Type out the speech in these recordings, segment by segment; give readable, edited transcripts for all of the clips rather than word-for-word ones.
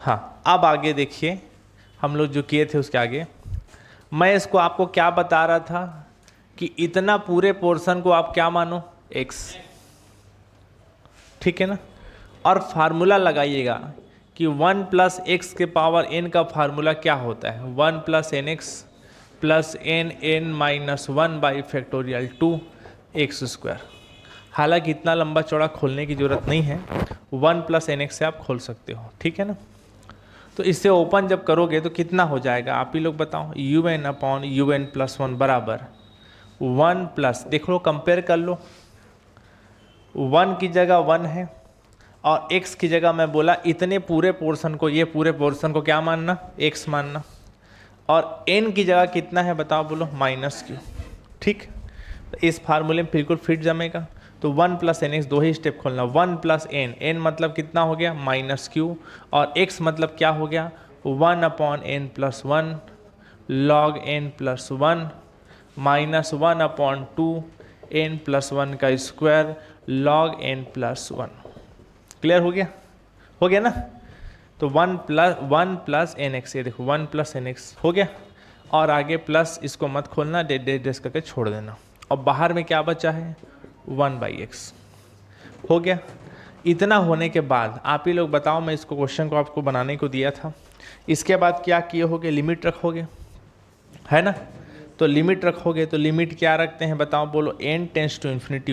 हाँ, अब आगे देखिए हम लोग जो किए थे उसके आगे मैं इसको आपको क्या बता रहा था कि इतना पूरे पोर्शन को आप क्या मानो x, ठीक है ना। और फार्मूला लगाइएगा कि 1 प्लस एक्स के पावर n का फार्मूला क्या होता है, 1 plus n x plus n n minus 1 by factorial 2 x square. हालांकि इतना लंबा चौड़ा खोलने की ज़रूरत नहीं है, 1 प्लस एन एक्स से आप खोल सकते हो, ठीक है ना। तो इससे ओपन जब करोगे तो कितना हो जाएगा आप ही लोग बताओ, you N upon you N plus 1 बराबर 1 प्लस, देख लो कंपेयर कर लो, 1 की जगह 1 है और x की जगह मैं बोला इतने पूरे पोर्शन को, ये पूरे पोर्शन को क्या मानना, x मानना, और n की जगह कितना है बताओ बोलो, माइनस क्यू, ठीक। तो इस फार्मूले में बिल्कुल फिट जमेगा। तो 1 प्लस एन एक्स, दो ही स्टेप खोलना, 1 प्लस एन, एन मतलब कितना हो गया माइनस क्यू, और x मतलब क्या हो गया 1 upon n plus 1 log n plus 1 minus 1 upon 2 n plus 1 का square log n plus 1। Clear हो गया ना। तो 1 प्लस एन एक्स, ये देखो 1 प्लस एन एक्स हो गया, और आगे प्लस इसको मत खोलना, डेस करके छोड़ देना, और बाहर में क्या बचा है 1 बाई एक्स। हो गया। इतना होने के बाद आप ही लोग बताओ, मैं इसको क्वेश्चन को आपको बनाने को दिया था, इसके बाद क्या किए होगे, लिमिट रखोगे, है ना। तो लिमिट रखोगे तो लिमिट क्या रखते हैं बताओ बोलो, n tends to infinity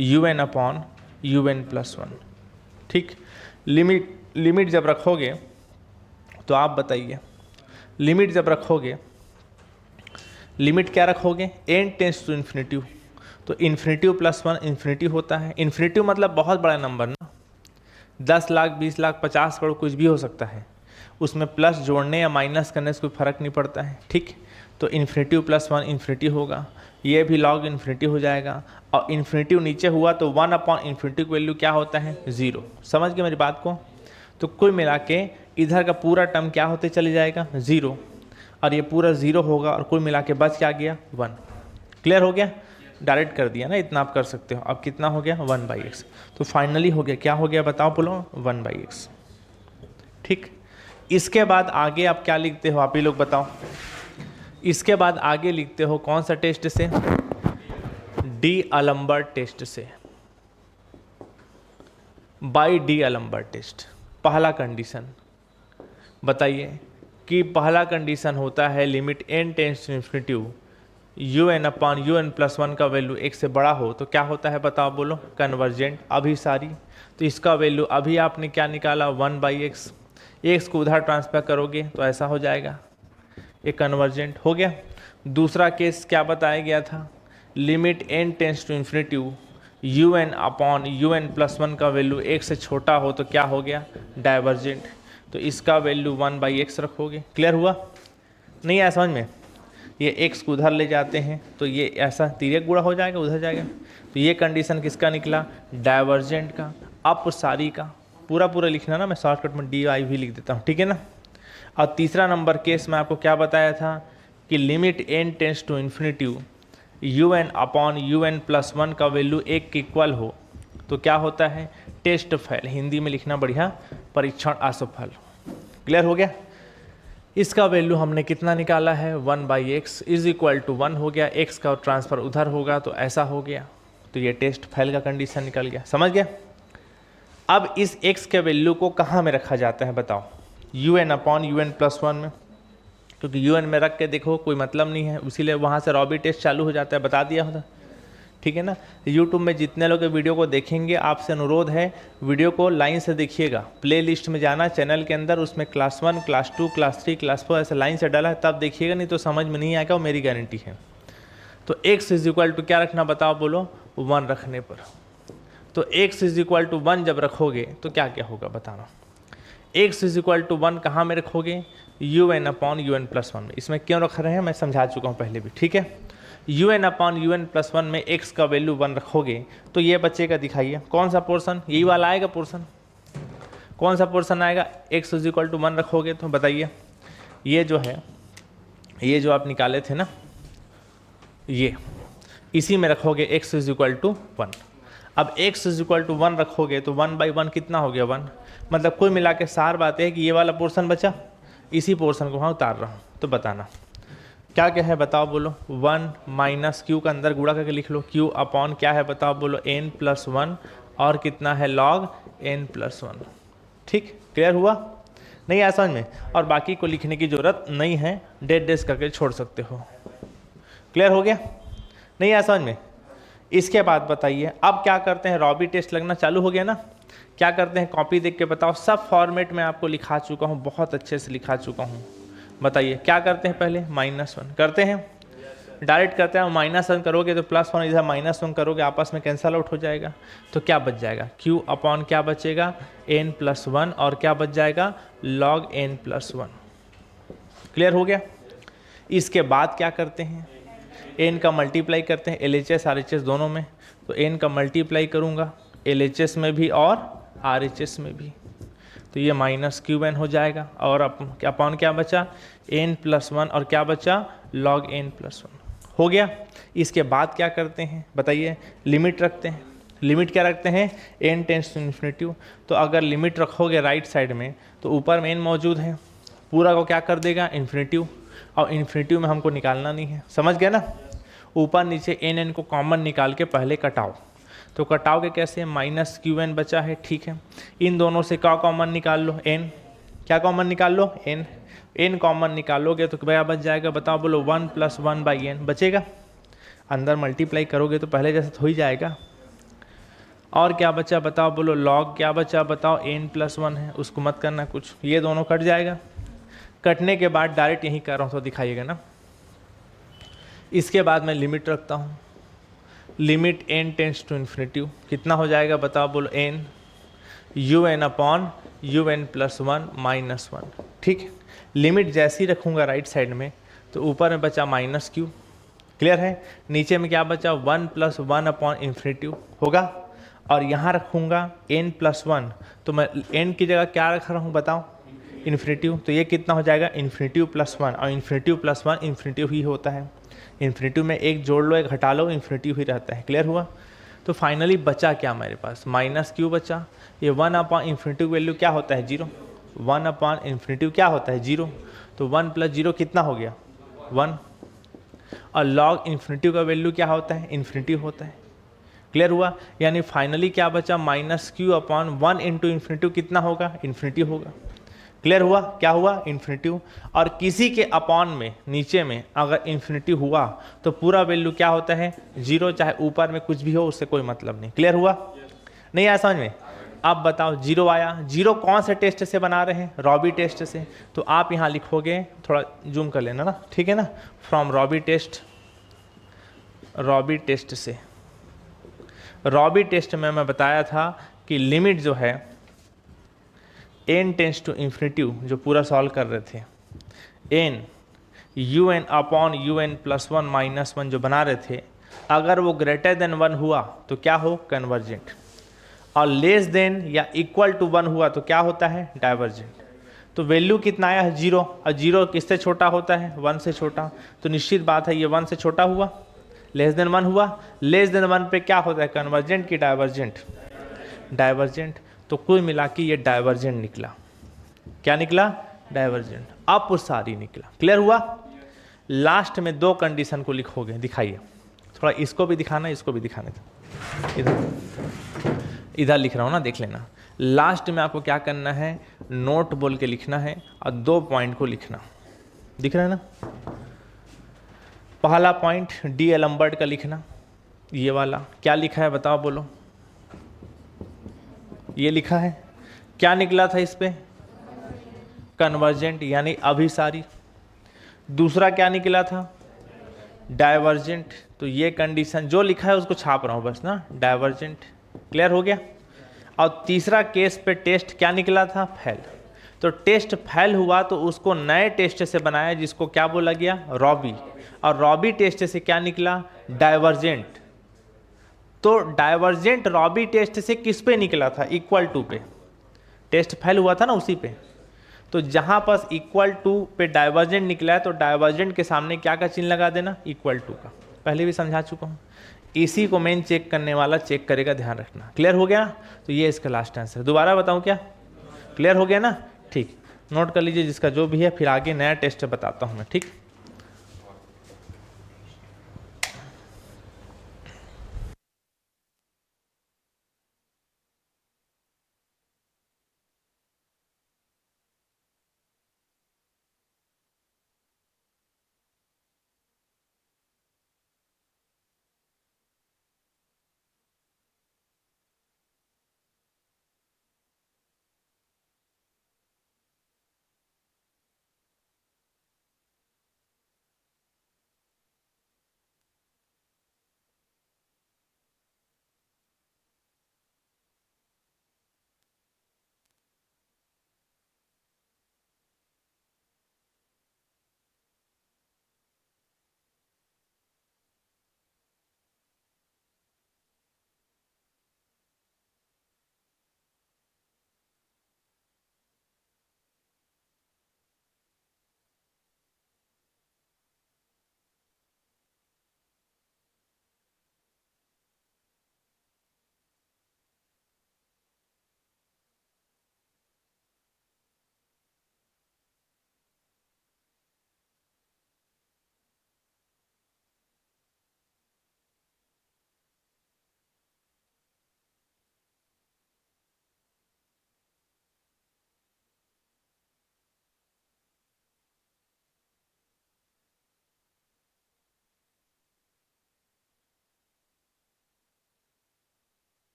U N upon you N plus 1, ठीक। लिमिट जब रखोगे तो आप बताइए, लिमिट जब रखोगे, लिमिट क्या रखोगे, n टेंस टू इन्फिनिटी, तो इन्फिनिटी प्लस 1 इन्फिनिटी होता है, इन्फिनिटी मतलब बहुत बड़ा नंबर ना, 10 लाख 20 लाख 50 करोड़ कुछ भी हो सकता है, उसमें प्लस जोड़ने या माइनस करने से कोई फर्क नहीं पड़ता है, ठीक। तो इन्फिनिटी प्लस 1 इन्फिनिटी होगा, ये भी लॉग इन्फिनिटी हो जाएगा, और इन्फिनिटी नीचे हुआ तो 1 अपॉन इन्फिनिटी की वैल्यू क्या होता है 0। समझ गए मेरी बात को। तो कुल मिला के इधर का पूरा टर्म क्या होते चले जाएगा 0, और ये पूरा 0 होगा, और कुल मिला के बच क्या गया 1। क्लियर हो गया, डायरेक्ट कर दिया ना, इतना आप कर सकते हो। अब कितना हो गया 1 बाई एक्स, तो फाइनली हो गया, क्या हो गया बताओ बोलो 1 बाई एक्स, ठीक। इसके बाद आगे आप क्या लिखते हो आप ही लोग बताओ, इसके बाद आगे लिखते हो कौन सा टेस्ट से, डी अलम्बर्ट टेस्ट से, बाय डी अलम्बर्ट टेस्ट। पहला कंडीशन बताइए कि पहला कंडीशन होता है limit n tends to infinity U N upon you N plus 1 का वैल्यू एक से बड़ा हो तो क्या होता है बताओ बोलो, कन्वर्जेंट। अभी सारी, तो इसका वैल्यू अभी आपने क्या निकाला 1 बाई एक्स, एक्स को उधर ट्रांसफर करोगे तो ऐसा हो जाएगा, ये कन्वर्जेंट हो गया। दूसरा केस क्या बताया गया था, limit n tends to infinity U N upon you N plus 1 का वैल्यू एक से छोटा हो तो क्या हो गया डाइवर्जेंट, तो इसका वैल्यू 1 बाई एक्स रखोगे। क्लियर हुआ, नहीं आया समझ में। ये x को उधर ले जाते हैं तो ये ऐसा तिर्यक गुणा हो जाएगा, उधर जाएगा, तो ये कंडीशन किसका निकला डाइवर्जेंट का। अब सारी का पूरा लिखना ना, मैं शॉर्टकट में डी आई भी लिख देता हूँ, ठीक है ना। और तीसरा नंबर केस में आपको क्या बताया था कि limit n tends to infinity U N upon you N plus 1 का वैल्यू 1 के इक्वल हो तो क्या होता है टेस्ट फेल, हिंदी में लिखना बढ़िया, परीक्षण असफल। क्लियर हो गया। इसका वैल्यू हमने कितना निकाला है 1 by X is equal to 1 हो गया, x का ट्रांसफ़र उधर होगा तो ऐसा हो गया, तो ये टेस्ट फेल का कंडीशन निकल गया। समझ गया। अब इस x के वैल्यू को कहाँ में रखा जाता है बताओ, you N upon you N plus 1 में, क्योंकि यू एन में रख के देखो कोई मतलब नहीं है, इसीलिए वहाँ से रॉबी टेस्ट चालू हो जाता है, बता दिया होता, ठीक है ना। यूट्यूब में जितने लोग वीडियो को देखेंगे आपसे अनुरोध है वीडियो को लाइन से देखिएगा, प्ले लिस्ट में जाना चैनल के अंदर, उसमें क्लास 1 क्लास 2 क्लास 3 क्लास 4 ऐसे लाइन से डाला है, तब देखिएगा, नहीं तो समझ में नहीं आएगा, वो मेरी गारंटी है। तो x इज इक्वल टू क्या रखना बताओ बोलो 1 रखने पर, तो x इज इक्वल टू 1 जब रखोगे तो क्या क्या होगा बताना। x इज इक्वल टू 1 कहाँ में रखोगे U N upon you N plus 1 में, इसमें क्यों रख रहे हैं मैं समझा चुका हूँ पहले भी, ठीक है। U N upon you N plus 1 में x का वैल्यू 1 रखोगे तो ये बच्चेगा, दिखाइए कौन सा पोर्शन, यही वाला आएगा पोर्शन, कौन सा पोर्शन आएगा, x इज इक्वल टू 1 रखोगे तो बताइए, ये जो है, ये जो आप निकाले थे ना, ये इसी में रखोगे x इज इक्वल टू 1। अब x इज इक्वल टू 1 रखोगे तो 1 बाई 1 कितना हो गया 1, मतलब कुल मिला के सार बात है कि ये वाला पोर्शन बचा, इसी पोर्शन को वहाँ उतार रहा हूँ। तो बताना क्या क्या है, बताओ बोलो। 1 माइनस क्यू का अंदर गुणा करके लिख लो, क्यू अपॉन क्या है बताओ बोलो, n प्लस 1 और कितना है log n प्लस 1। ठीक, क्लियर हुआ? नहीं आया समझ में? और बाकी को लिखने की जरूरत नहीं है, डेट डेस करके छोड़ सकते हो। क्लियर हो गया? नहीं आया समझ में? इसके बाद बताइए अब क्या करते हैं, रॉबी टेस्ट लगना चालू हो गया ना। क्या करते हैं, कॉपी देख के बताओ। सब फॉर्मेट में आपको लिखा चुका हूँ, बहुत अच्छे से लिखा चुका हूँ। बताइए क्या करते हैं, पहले -1 करते हैं, डायरेक्ट करते हैं। -1 करोगे तो +1, इधर -1 करोगे आपस में कैंसल आउट हो जाएगा। तो क्या बच जाएगा, q अपॉन क्या बचेगा, n प्लस 1 और क्या बच जाएगा, log n प्लस 1। क्लियर हो गया? इसके बाद क्या करते हैं, n का मल्टीप्लाई करते हैं LHS RHS दोनों में। तो n का मल्टीप्लाई करूँगा LHS में भी और RHS में भी, तो ये -qn हो जाएगा। और अपॉन क्या बचा, n प्लस 1 और क्या बचा, log n प्लस 1 हो गया। इसके बाद क्या करते हैं बताइए, लिमिट रखते हैं। लिमिट क्या रखते हैं, n टेंड्स टू इन्फिनिटी। तो अगर लिमिट रखोगे राइट साइड में तो ऊपर में n मौजूद है, पूरा को क्या कर देगा इन्फिनिटी, और इन्फिनिटी में हमको निकालना नहीं है, समझ गया ना। ऊपर नीचे n को कॉमन निकाल के पहले कटाओ। तो कटाओगे कैसे, -qn बचा है, ठीक है। इन दोनों से क्या कॉमन निकाल लो, n, क्या कॉमन निकाल लो, n कॉमन निकालोगे तो क्या बच जाएगा बताओ बोलो, 1 प्लस 1/n बचेगा। अंदर मल्टीप्लाई करोगे तो पहले जैसे हो ही जाएगा। और क्या बचा बताओ बोलो, log क्या बचा बताओ, n प्लस 1 है, उसको मत करना कुछ, ये दोनों कट जाएगा। कटने के बाद डायरेक्ट यहीं कर रहा हूँ तो दिखाइएगा ना। इसके बाद मैं लिमिट रखता हूँ, limit n tends to infinity, कितना हो जाएगा बताओ बोलो, n un upon un plus 1 -1। ठीक, लिमिट जैसी रखूँगा राइट साइड में तो ऊपर में बचा -q, क्लियर है। नीचे में क्या बचा, 1 प्लस 1 अपॉन इन्फिनिटी होगा। और यहाँ रखूँगा n प्लस 1, तो मैं n की जगह क्या रख रहा हूँ बताओ, इन्फिनिटी। तो ये कितना हो जाएगा, इन्फिनिटी प्लस 1, और इन्फिनिटी प्लस 1 इन्फिनिटी ही होता है। इन्फिनिटी में एक जोड़ लो एक घटा लो, इन्फिनिटी ही रहता है। क्लियर हुआ? तो फाइनली बचा क्या मेरे पास, -q बचा। ये 1 अपॉन इन्फिनिटी वैल्यू क्या होता है, 0। 1 अपॉन इन्फिनिटी क्या होता है, 0। तो 1 प्लस 0 कितना हो गया, 1। और log इन्फिनिटी का वैल्यू क्या होता है, इन्फिनिटी होता है। क्लियर हुआ? यानी फाइनली क्या बचा, -q अपॉन 1 इंटू इन्फिनिटी कितना होगा, इन्फिनिटी होगा। क्लियर हुआ? क्या हुआ, इन्फिनिटी। और किसी के अपॉन में नीचे में अगर इन्फिनिटी हुआ तो पूरा वैल्यू क्या होता है, 0, चाहे ऊपर में कुछ भी हो उससे कोई मतलब नहीं। क्लियर हुआ? नहीं आया समझ में? अब बताओ 0 आया, 0 कौन से टेस्ट से बना रहे हैं, रॉबी टेस्ट से। तो आप यहाँ लिखोगे, थोड़ा जूम कर लेना ना, ठीक है ना, from Raabe test, Raabe test से। रॉबी टेस्ट में मैं बताया था कि लिमिट जो है n टेंस टू इन्फिनिटी, जो पूरा सॉल्व कर रहे थे, n un upon un plus 1 -1 जो बना रहे थे, अगर वो ग्रेटर देन 1 हुआ तो क्या हो, कन्वर्जेंट। और लेस देन या इक्वल टू 1 हुआ तो क्या होता है, डाइवर्जेंट। तो वैल्यू कितना आया है, 0, और 0 किससे छोटा होता है, 1 से छोटा। तो निश्चित बात है ये 1 से छोटा हुआ, लेस देन 1 हुआ, लेस देन 1 पे क्या होता है, कन्वर्जेंट की डाइवर्जेंट, डाइवर्जेंट। तो कुल मिला के ये डाइवर्जेंट निकला। क्या निकला, डाइवर्जेंट। अपसारी निकला। क्लियर हुआ? लास्ट में 2 कंडीशन को लिखोगे, दिखाइए थोड़ा, इसको भी दिखाना, इसको भी दिखाने दो। इधर लिख रहा हूँ ना, देख लेना। लास्ट में आपको क्या करना है, नोट बोल के लिखना है और 2 पॉइंट को लिखना। दिख रहा है ना? पहला पॉइंट डी एलम्बर्ट का लिखना, ये वाला क्या लिखा है बताओ बोलो, ये लिखा है। क्या निकला था इस पे, कन्वर्जेंट यानी अभिसारी। दूसरा क्या निकला था, डाइवर्जेंट। तो ये कंडीशन जो लिखा है उसको छाप रहा हूँ बस ना, डाइवर्जेंट। क्लियर हो गया? और तीसरा केस पे टेस्ट क्या निकला था, फेल। तो टेस्ट फेल हुआ तो उसको नए टेस्ट से बनाया जिसको क्या बोला गया, रॉबी। और रॉबी टेस्ट से क्या निकला, डाइवर्जेंट। तो डाइवर्जेंट रॉबी टेस्ट से किस पे निकला था, इक्वल टू पे। टेस्ट फेल हुआ था ना उसी पे। तो जहां पास इक्वल टू पे डाइवर्जेंट निकला है तो डाइवर्जेंट के सामने क्या का चिन्ह लगा देना, इक्वल टू का। पहले भी समझा चुका हूं। इसी को मेन चेक करने वाला चेक करेगा, ध्यान रखना। क्लियर हो गया? तो ये इसका लास्ट आंसर। दोबारा बताऊं क्या, क्लियर हो गया ना? ठीक, नोट कर लीजिए जिसका जो भी है, फिर आगे नया टेस्ट बताता हूँ मैं, ठीक।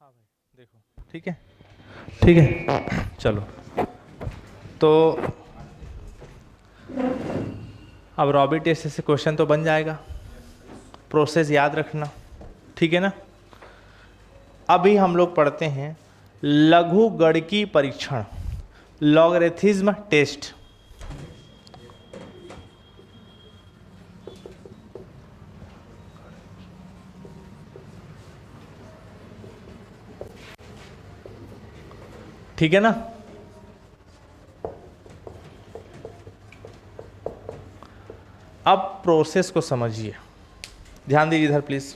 हाँ भाई देखो, ठीक है, ठीक है, चलो। तो अब रॉबी टेस्ट से क्वेश्चन तो बन जाएगा, प्रोसेस याद रखना। ठीक है ना। अभी हम लोग पढ़ते हैं लघुगणकी परीक्षण, लॉगरिथमिज्म टेस्ट। ठीक है ना। अब प्रोसेस को समझिए, ध्यान दीजिए इधर प्लीज,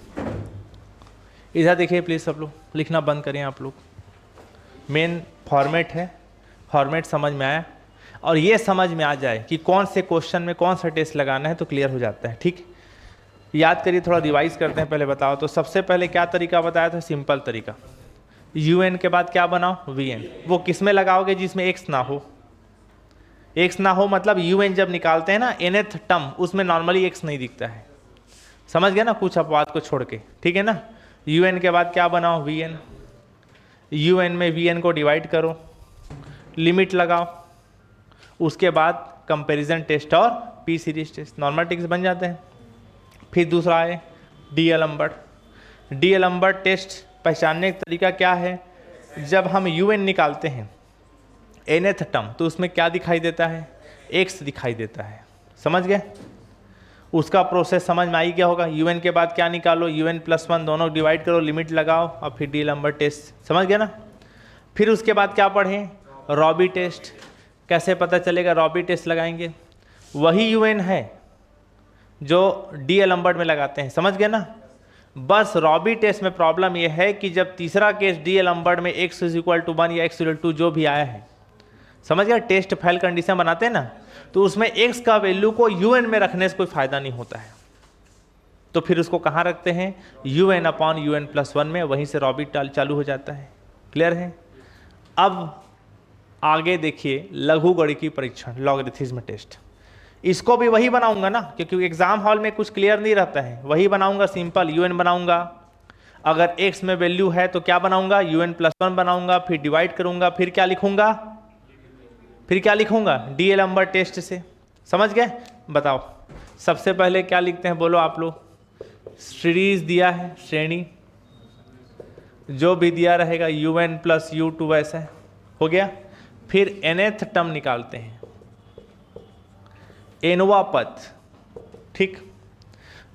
इधर देखिए प्लीज। सब लोग लिखना बंद करें आप लोग। मेन फॉर्मेट है, फॉर्मेट समझ में आया, और ये समझ में आ जाए कि कौन से क्वेश्चन में कौन सा टेस्ट लगाना है तो क्लियर हो जाता है। ठीक, याद करिए, थोड़ा रिवाइज करते हैं। पहले बताओ तो सबसे पहले क्या तरीका बताया था? सिंपल तरीका। UN के बाद क्या बनाओ? VN। वो किस में लगाओगे? जिसमें x ना हो। x ना हो मतलब UN जब निकालते हैं ना nth टर्म, उसमें नॉर्मली x नहीं दिखता है। समझ गए ना, कुछ अपवाद को छोड़ के। ठीक है ना। UN के बाद क्या बनाओ? VN। UN में VN को डिवाइड करो, लिमिट लगाओ, उसके बाद कंपैरिजन टेस्ट और P series test, normal test बन जाते हैं। फिर दूसरा है डीएलम्बर्ट। डीएलम्बर्ट टेस्ट पहचानने का तरीका क्या है? जब हम UN निकालते हैं nth टर्म, तो उसमें क्या दिखाई देता है? x दिखाई देता है। समझ गए? उसका प्रोसेस समझ में आई क्या होगा? UN के बाद क्या निकालो? UN+1 दोनों डिवाइड करो, लिमिट लगाओ, और फिर डीएलम्बर्ट टेस्ट। समझ गया ना। फिर उसके बाद क्या पढ़ें? Raabe test. कैसे पता चलेगा? रॉबी टेस्ट लगाएंगे, वही UN है जो डीएलम्बर्ट में लगाते हैं। समझ गए ना। बस रॉबी टेस्ट में प्रॉब्लम यह है कि जब तीसरा केस डीएलम्बर्ट में x = 1 या x = 2 जो भी आया है, समझ गया, टेस्ट फेल कंडीशन बनाते हैं ना, तो उसमें x का वैल्यू को UN में रखने से कोई फायदा नहीं होता है। तो फिर उसको कहाँ रखते हैं? UN/UN+1 में, वहीं से रॉबी चालू हो जाता है। क्लियर है। अब आगे देखिए लघुगणकी परीक्षण, लॉगरिथमिज्म टेस्ट। इसको भी वही बनाऊंगा ना, क्योंकि एग्जाम हॉल में कुछ क्लियर नहीं रहता है। वही बनाऊंगा, सिंपल UN बनाऊंगा। अगर x में वैल्यू है तो क्या बनाऊंगा? UN+1 बनाऊंगा, फिर डिवाइड करूंगा, फिर क्या लिखूंगा? डीएलम्बर्ट टेस्ट से। समझ गए? बताओ सबसे पहले क्या लिखते हैं? बोलो आप लोग। सीरीज दिया है, श्रेणी जो भी दिया रहेगा UN+U2 वैसा हो गया। फिर nth टर्म निकालते हैं, nवां पद, ठीक,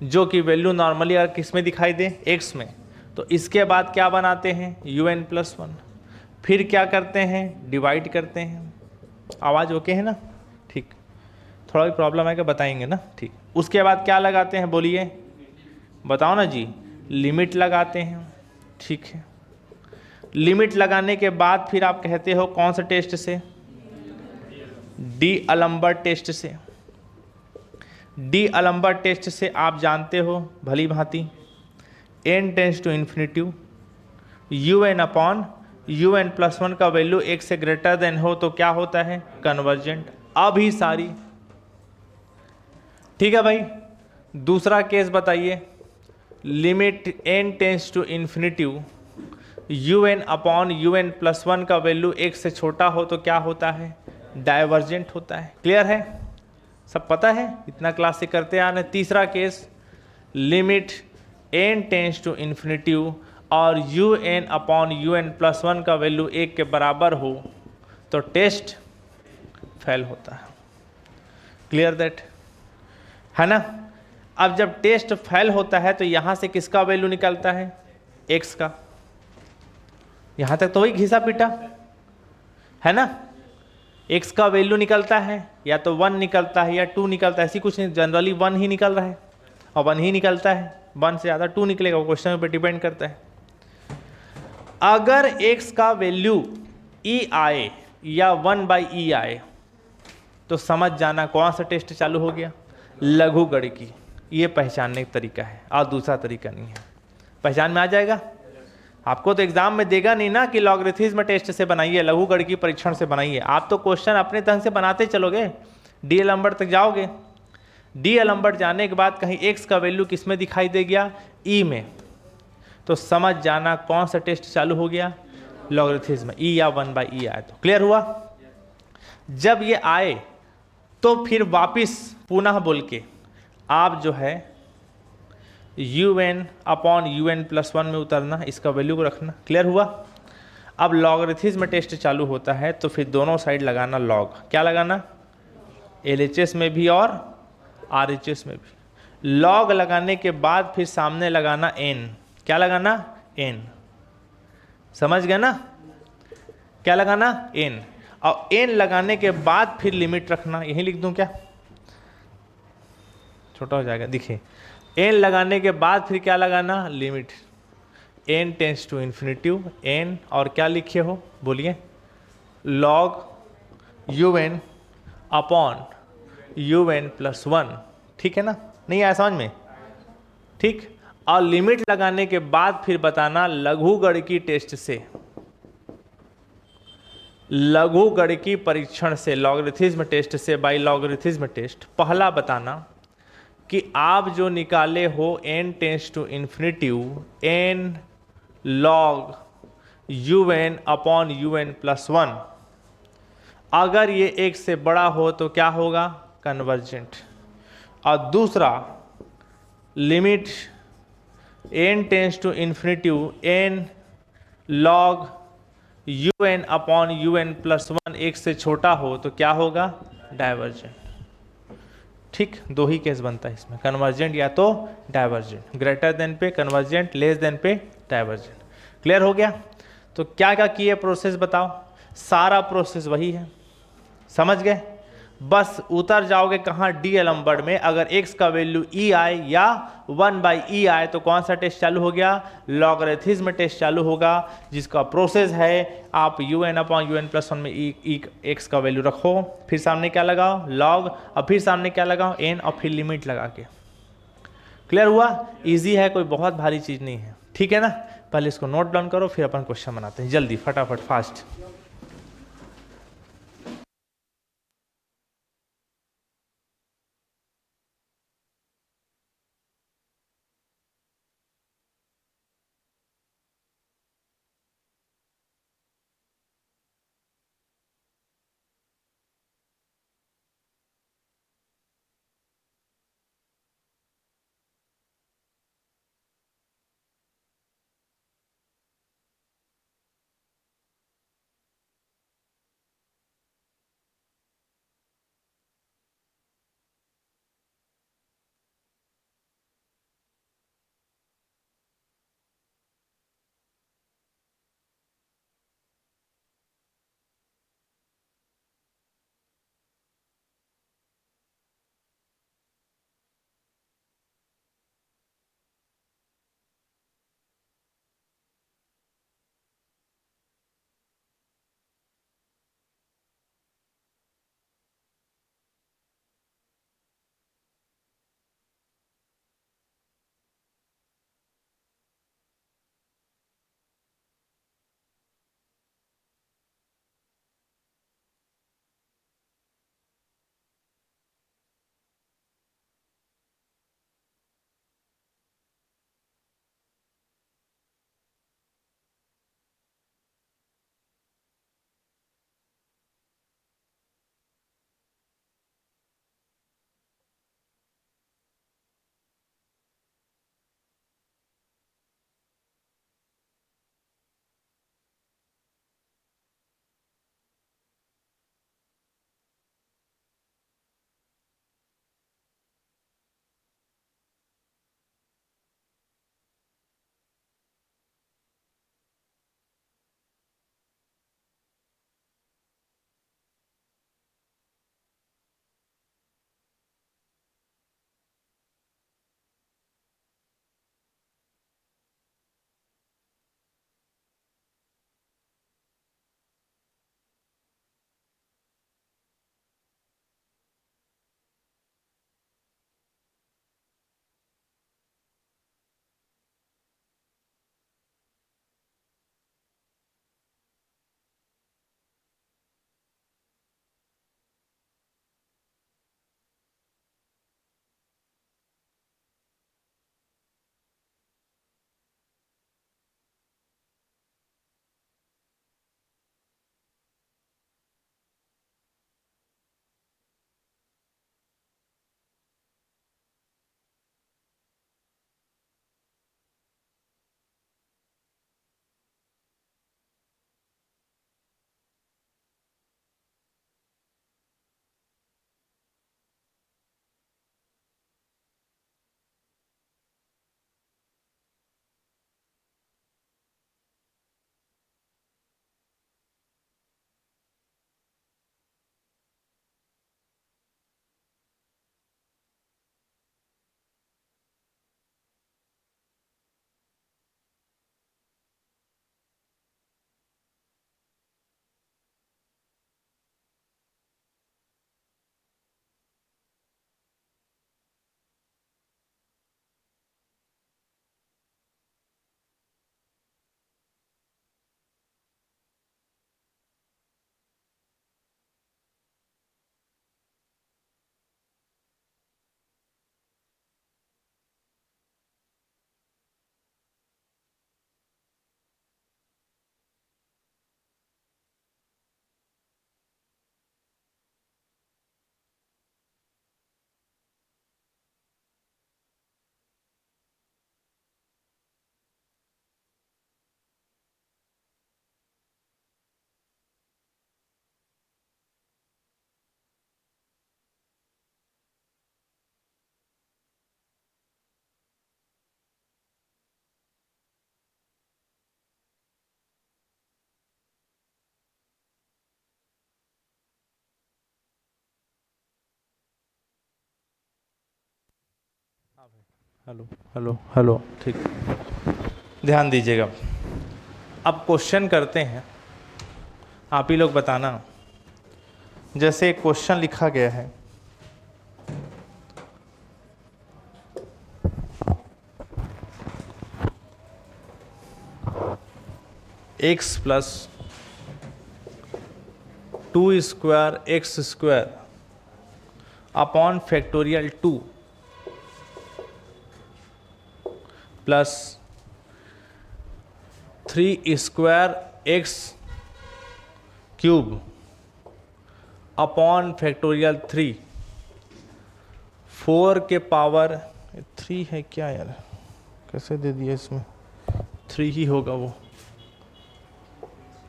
जो कि वैल्यू नॉर्मली अगर किस में दिखाई दे? x में। तो इसके बाद क्या बनाते हैं? UN+1। फिर क्या करते हैं? डिवाइड करते हैं। आवाज़ ओके है ना? ठीक, थोड़ा भी प्रॉब्लम है क्या बताएंगे ना? ठीक। उसके बाद क्या लगाते हैं? बोलिए, बताओ ना जी। लिमिट लगाते हैं। ठीक है। लिमिट लगाने के बाद फिर आप कहते हो कौन सा टेस्ट से? डीएलम्बर्ट टेस्ट से। डीएलम्बर्ट टेस्ट से आप जानते हो भली भांति, n tends to infinity, UN/UN+1 का वैल्यू x से ग्रेटर देन हो तो क्या होता है? कन्वर्जेंट। अभी सारी ठीक है भाई। दूसरा केस बताइए, limit n tends to infinity, UN/UN+1 का वैल्यू x से छोटा हो तो क्या होता है? डाइवर्जेंट होता है। क्लियर है? सब पता है, इतना क्लास से करते आ रहे। तीसरा case, limit n tends to infinity और UN/UN+1 का वैल्यू 1 के बराबर हो तो टेस्ट फेल होता है। क्लियर दैट है ना। अब जब टेस्ट फेल होता है तो यहां से किसका वैल्यू निकलता है? x का। यहां तक तो वही घिसा पीटा है ना। x का वैल्यू निकलता है, या तो 1 निकलता है या 2 निकलता है, ऐसी कुछ नहीं, जनरली 1 ही निकल रहा है, और 1 ही निकलता है। 1 से ज़्यादा 2 निकलेगा, वो क्वेश्चन पे डिपेंड करता है। अगर x का वैल्यू e आए या 1/e आए तो समझ जाना कौन सा टेस्ट चालू हो गया? लघुगणकी। ये पहचानने का तरीका है, और दूसरा तरीका नहीं है। पहचान में आ जाएगा? आपको तो एग्जाम में देगा नहीं ना कि लॉगरिथमिज्म टेस्ट से बनाइए, लघुगणकी परीक्षण से बनाइए। आप तो क्वेश्चन अपने ढंग से बनाते चलोगे, डीएलम्बर्ट तक जाओगे। डीएलम्बर्ट जाने के बाद कहीं x का वैल्यू किस में दिखाई दे गया? e में, तो समझ जाना कौन सा टेस्ट चालू हो गया? लॉगरिथमिज्म। e या 1/e आए तो। क्लियर हुआ? जब ये आए तो फिर वापिस पुनः बोल के आप जो है U N upon you N plus one में उतरना, इसका वैल्यू को रखना। क्लियर हुआ? अब लॉगरिथमिक टेस्ट चालू होता है तो फिर दोनों साइड लगाना लॉग। क्या लगाना? एलएचएस में भी और आरएचएस में भी। लॉग लगाने के बाद फिर सामने लगाना एन। क्या लगाना? एन। समझ गए ना? क्या लगाना? एन। और एन लगाने के बाद फिर लिमिट रखना। यही लिख दूं क्या? छोटा हो जाएगा, देखिए। एन लगाने के बाद फिर क्या लगाना? Limit. N tends to infinitive N, और क्या लिखे हो बोलिए? Log U N upon you N plus one. ठीक है ना? नहीं आया समझ में? ठीक। और लिमिट लगाने के बाद फिर बताना लघुगणकी टेस्ट से, लघुगणकी परीक्षण से, लॉगरिथमिक टेस्ट से, बाय लॉगरिथमिक टेस्ट पहला बताना कि आप जो निकाले हो n tends to infinitive n log U N upon you N plus one, अगर ये एक से बड़ा हो तो क्या होगा? कन्वर्जेंट। और दूसरा limit n tends to infinitive n log U N upon you N plus one एक से छोटा हो तो क्या होगा? डाइवर्जेंट। ठीक, दो ही केस बनता है इसमें, कन्वर्जेंट या तो डाइवर्जेंट। ग्रेटर देन पे कन्वर्जेंट, लेस देन पे डाइवर्जेंट। क्लियर हो गया? तो क्या क्या किए प्रोसेस बताओ? सारा प्रोसेस वही है, समझ गए? बस उतर जाओगे कहाँ? डी एलम्बर्ट में। अगर x का वैल्यू e आए या 1/e आए तो कौन सा टेस्ट चालू हो गया? लॉगरिथमिक टेस्ट चालू होगा, जिसका प्रोसेस है आप U N upon you N plus one में x का वैल्यू रखो, फिर सामने क्या लगाओ? लॉग, और फिर सामने क्या लगाओ? n, और फिर लिमिट लगा के। क्लियर हुआ? इजी है, कोई बहुत भारी चीज नहीं है। ठीक है ना? पहले इसको नोट डाउन करो, फिर अपन क्वेश्चन बनाते हैं जल्दी, फटाफट, फास्ट। हेलो हेलो हेलो, ठीक, ध्यान दीजिएगा। अब क्वेश्चन करते हैं, आप ही लोग बताना। जैसे एक क्वेश्चन लिखा गया है, x plus 2 square x square upon factorial 2 plus 3 square x cube upon factorial 3, 4 के पावर 3 है क्या यार, कैसे दे दिया, इसमें 3 ही होगा वो,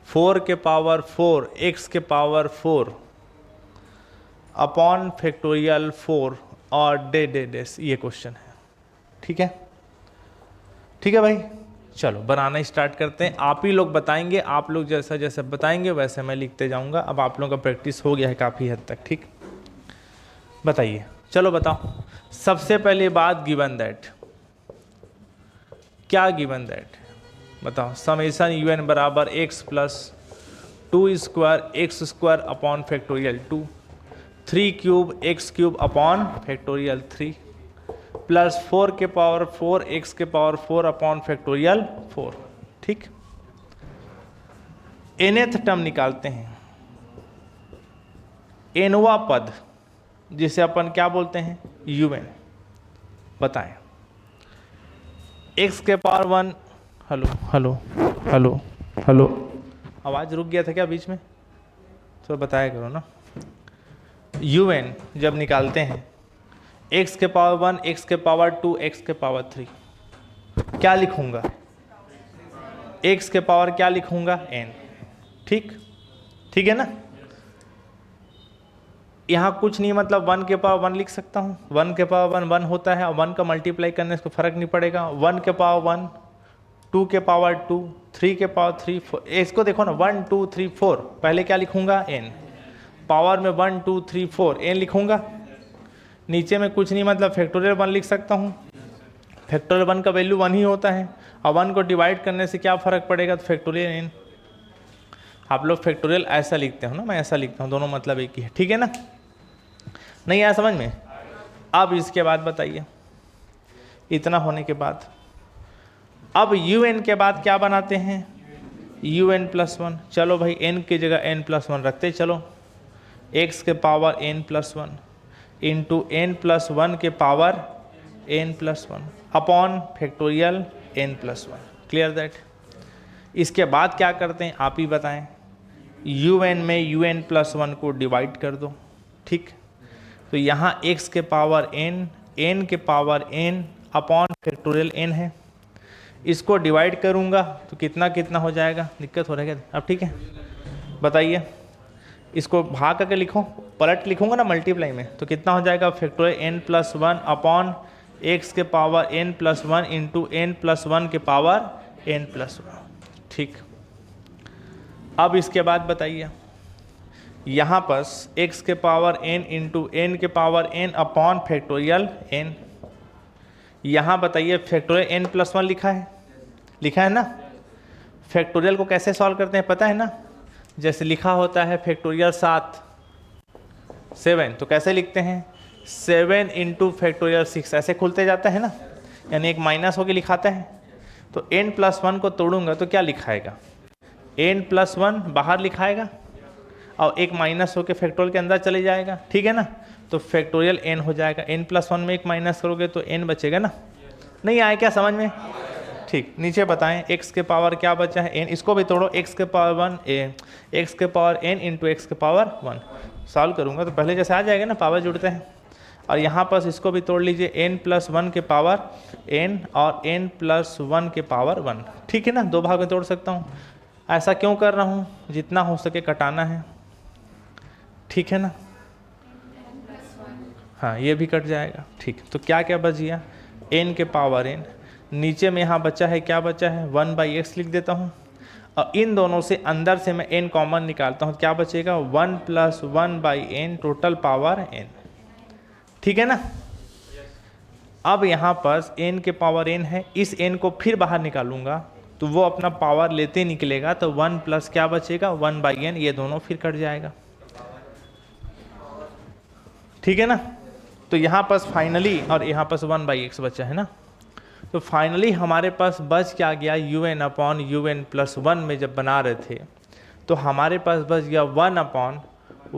4 के पावर 4 x के पावर 4 अपॉन फैक्टोरियल 4 और डेस, ये क्वेश्चन है। ठीक है, ठीक है भाई, चलो बनाना स्टार्ट करते हैं। आप ही लोग बताएंगे, आप लोग जैसा जैसा बताएंगे वैसे मैं लिखते जाऊंगा। अब आप लोगों का प्रैक्टिस हो गया है काफ़ी हद तक, ठीक, बताइए, चलो बताओ। सबसे पहले बात, गिवन दैट, क्या गिवन दैट बताओ। समेशन यू एन बराबर x plus 2 square x square upon factorial 2, 3 cube x cube upon factorial 3 plus 4 के पावर 4 एक्स के पावर 4 अपॉन फैक्टोरियल 4। ठीक, nth टर्म निकालते हैं, nवा पद जिसे अपन क्या बोलते हैं, un। बताएं, x के power 1, hello hello hello hello, आवाज़ रुक गया था क्या बीच में, तो बताया करो ना। un जब निकालते हैं, x के पावर 1 x के पावर 2 x के पावर 3, क्या लिखूंगा, x के पावर क्या लिखूंगा, n। ठीक, ठीक है ना, यहाँ कुछ नहीं, मतलब 1 के पावर 1 लिख सकता हूँ, 1 के पावर 1 1 होता है, और 1 का मल्टीप्लाई करने से फर्क नहीं पड़ेगा। 1 के पावर 1, 2 के पावर 2, 3 के पावर 3, 4, इसको देखो ना, 1 2 3 4, पहले क्या लिखूंगा, n, पावर में 1 2 3 4 n लिखूंगा। नीचे में कुछ नहीं, मतलब फैक्टोरियल 1 लिख सकता हूँ, फैक्टोरियल 1 का वैल्यू 1 ही होता है, और 1 को डिवाइड करने से क्या फ़र्क पड़ेगा, तो फैक्टोरियल n। आप लोग फैक्टोरियल ऐसा लिखते हो ना, मैं ऐसा लिखता हूँ, दोनों मतलब एक ही है। ठीक है ना, नहीं आया समझ में। अब इसके बाद बताइए, इतना होने के बाद अब un के बाद क्या बनाते हैं, un प्लस 1। चलो भाई, n की जगह n प्लस 1 रखते चलो, x के power n plus 1 into n plus 1 के power n plus 1 upon factorial n plus 1। Clear that. इसके बाद क्या करते हैं, आप ही बताएं, un में un प्लस 1 को डिवाइड कर दो। ठीक, तो यहाँ x के पावर n के power n upon factorial n है, इसको डिवाइड करूँगा तो कितना कितना हो जाएगा, दिक्कत हो रहा है क्या अब, ठीक है बताइए। इसको भाग करके लिखो, पलट लिखूंगा ना मल्टीप्लाई में, तो कितना हो जाएगा, factorial n plus 1 upon x के power n plus 1 into n plus 1 के पावर n प्लस 1। ठीक, अब इसके बाद बताइए, यहाँ पर x के पावर n इंटू n के power n upon factorial n, यहाँ बताइए फैक्टोरियल n प्लस 1 लिखा है ना। फैक्टोरियल को कैसे सॉल्व करते हैं पता है ना, जैसे लिखा होता है फैक्टोरियल 7 तो कैसे लिखते हैं, 7 इंटू फैक्टोरियल 6, ऐसे खुलते जाता है ना, यानी एक माइनस होके लिखाता है। तो n प्लस 1 को तोड़ूंगा तो क्या लिखाएगा, n प्लस 1 बाहर लिखाएगा और एक माइनस होके फैक्टोरियल के अंदर चले जाएगा। ठीक है ना, तो फैक्टोरियल n हो जाएगा, n प्लस 1 में एक माइनस करोगे तो n बचेगा ना। नहीं आए क्या समझ में, ठीक, नीचे बताएं x के पावर क्या बचा है n, इसको भी तोड़ो, x के पावर 1 x के पावर n इंटू x के पावर 1 सॉल्व करूंगा तो पहले जैसे आ जाएगा ना, पावर जुड़ते हैं। और यहाँ पर इसको भी तोड़ लीजिए, n प्लस 1 के पावर n और n प्लस 1 के पावर 1। ठीक है ना, दो भाग में तोड़ सकता हूँ। ऐसा क्यों कर रहा हूँ, जितना हो सके कटाना है। ठीक है ना, हाँ ये भी कट जाएगा। ठीक, तो क्या क्या बच गया, n के पावर n, नीचे में यहाँ बचा है, क्या बचा है 1/x लिख देता हूँ, और इन दोनों से अंदर से मैं n कॉमन निकालता हूँ, क्या बचेगा 1 plus 1/n total power n। ठीक है ना, अब यहाँ पर n के पावर n है, इस n को फिर बाहर निकालूंगा तो वो अपना पावर लेते निकलेगा, तो 1 प्लस क्या बचेगा 1/n, ये दोनों फिर कट जाएगा, ठीक है ना। तो यहाँ पास फाइनली और यहाँ पास 1/x बचा है ना, तो फाइनली हमारे पास बच क्या गया un अपॉन un प्लस 1 में जब बना रहे थे तो हमारे पास बच गया 1 अपॉन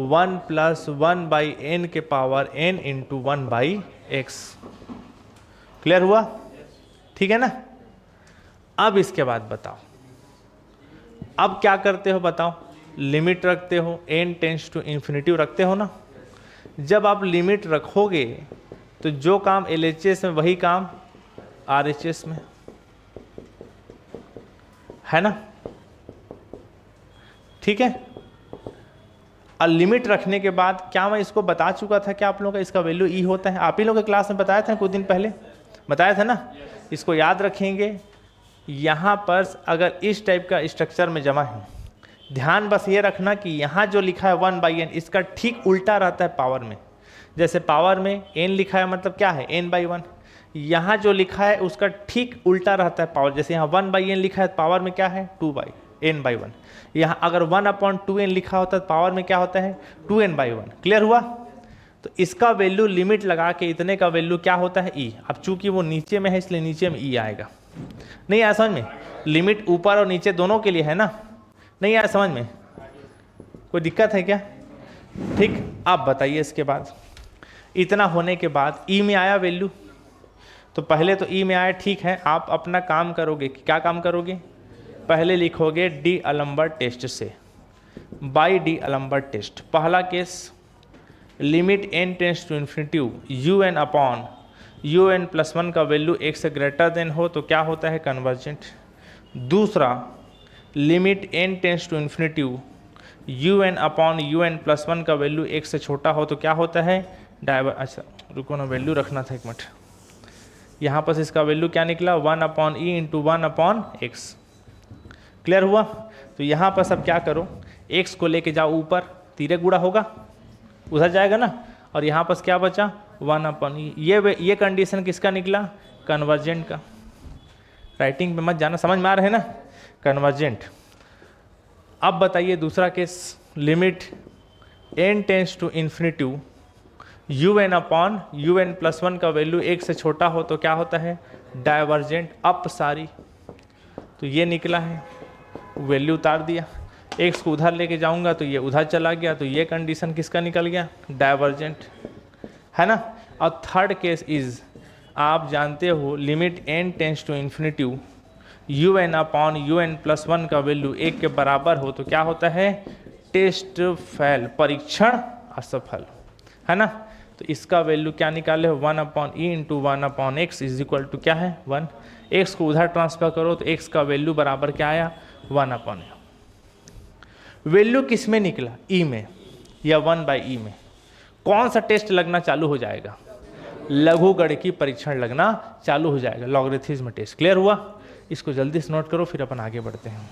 1 प्लस 1/n के power n into 1/x। Clear हुआ, ठीक है ना। अब इसके बाद बताओ, अब क्या करते हो बताओ, लिमिट रखते हो, n टेंस टू इन्फिनिटी रखते हो ना। जब आप लिमिट रखोगे तो जो काम LHS में वही काम RHS में, है ना, ठीक है। और लिमिट रखने के बाद क्या मैं इसको बता चुका था कि आप लोगों का इसका वैल्यू ई होता है, आप ही लोगों के क्लास में बताया था कुछ दिन पहले, बताया था ना। इसको याद रखेंगे, यहाँ पर अगर इस टाइप का स्ट्रक्चर में जमा है, ध्यान बस ये रखना कि यहाँ जो लिखा है 1/n इसका ठीक उल्टा रहता है पावर में। जैसे पावर में n लिखा है मतलब क्या है n/1, यहाँ जो लिखा है उसका ठीक उल्टा रहता है पावर। जैसे यहाँ 1/n लिखा है पावर में क्या है 2/n/1, यहाँ अगर 1/2n लिखा होता है पावर में क्या होता है 2n/1। क्लियर हुआ। तो इसका वैल्यू लिमिट लगा के इतने का वैल्यू क्या होता है ई। अब चूंकि वो नीचे में है इसलिए नीचे में ई आएगा। नहीं आया समझ में, लिमिट ऊपर और नीचे दोनों के लिए है ना, नहीं आया समझ में, कोई दिक्कत है क्या। ठीक, आप बताइए इसके बाद इतना होने के बाद ई में आया वैल्यू, तो पहले तो ई में आया, ठीक है। आप अपना काम करोगे, क्या काम करोगे, पहले लिखोगे डी अलम्बर टेस्ट से, बाई डी अलम्बर टेस्ट। पहला case limit n tends to infinity un upon un plus 1 का वैल्यू 1 से ग्रेटर देन हो तो क्या होता है कन्वर्जेंट। दूसरा limit n tends to infinity un upon un plus 1 का वैल्यू 1 से छोटा हो तो क्या होता है डाइवर। अच्छा रुको ना, वैल्यू रखना था एक मिनट। यहाँ पर इसका वैल्यू क्या निकला 1 upon E into 1 upon x. Clear हुआ। तो यहाँ पर सब क्या करो, x को लेके जाओ ऊपर, तीरे गुड़ा होगा उधर जाएगा ना, और यहाँ पर क्या बचा 1 अपॉन ई। ये कंडीशन किसका निकला कन्वर्जेंट का। राइटिंग पे मत जाना, समझ में आ रहा है ना, कन्वर्जेंट। अब बताइए दूसरा case, limit n tends to infinity un upon un plus 1 का वैल्यू 1 से छोटा हो तो क्या होता है डाइवर्जेंट अप सारी। तो ये निकला है, वैल्यू उतार दिया, x को उधर लेके जाऊंगा तो ये उधर चला गया, तो ये कंडीशन किसका निकल गया डाइवर्जेंट, है ना। और थर्ड केस इज, आप जानते हो limit n tends to infinity un upon un plus 1 का वैल्यू 1 के बराबर हो तो क्या होता है टेस्ट फेल, परीक्षण असफल, है ना। तो इसका वैल्यू क्या निकाले हो 1 upon E into 1 upon X is equal to क्या है 1। एक्स को उधर ट्रांसफर करो तो एक्स का वैल्यू बराबर क्या आया 1 अपॉन। वैल्यू किस में निकला ई में या 1/e में, कौन सा टेस्ट लगना चालू हो जाएगा लघुगणकीय परीक्षण लगना चालू हो जाएगा, लॉगरिथमिक टेस्ट। क्लियर हुआ। इसको जल्दी से नोट करो फिर अपन आगे बढ़ते हैं।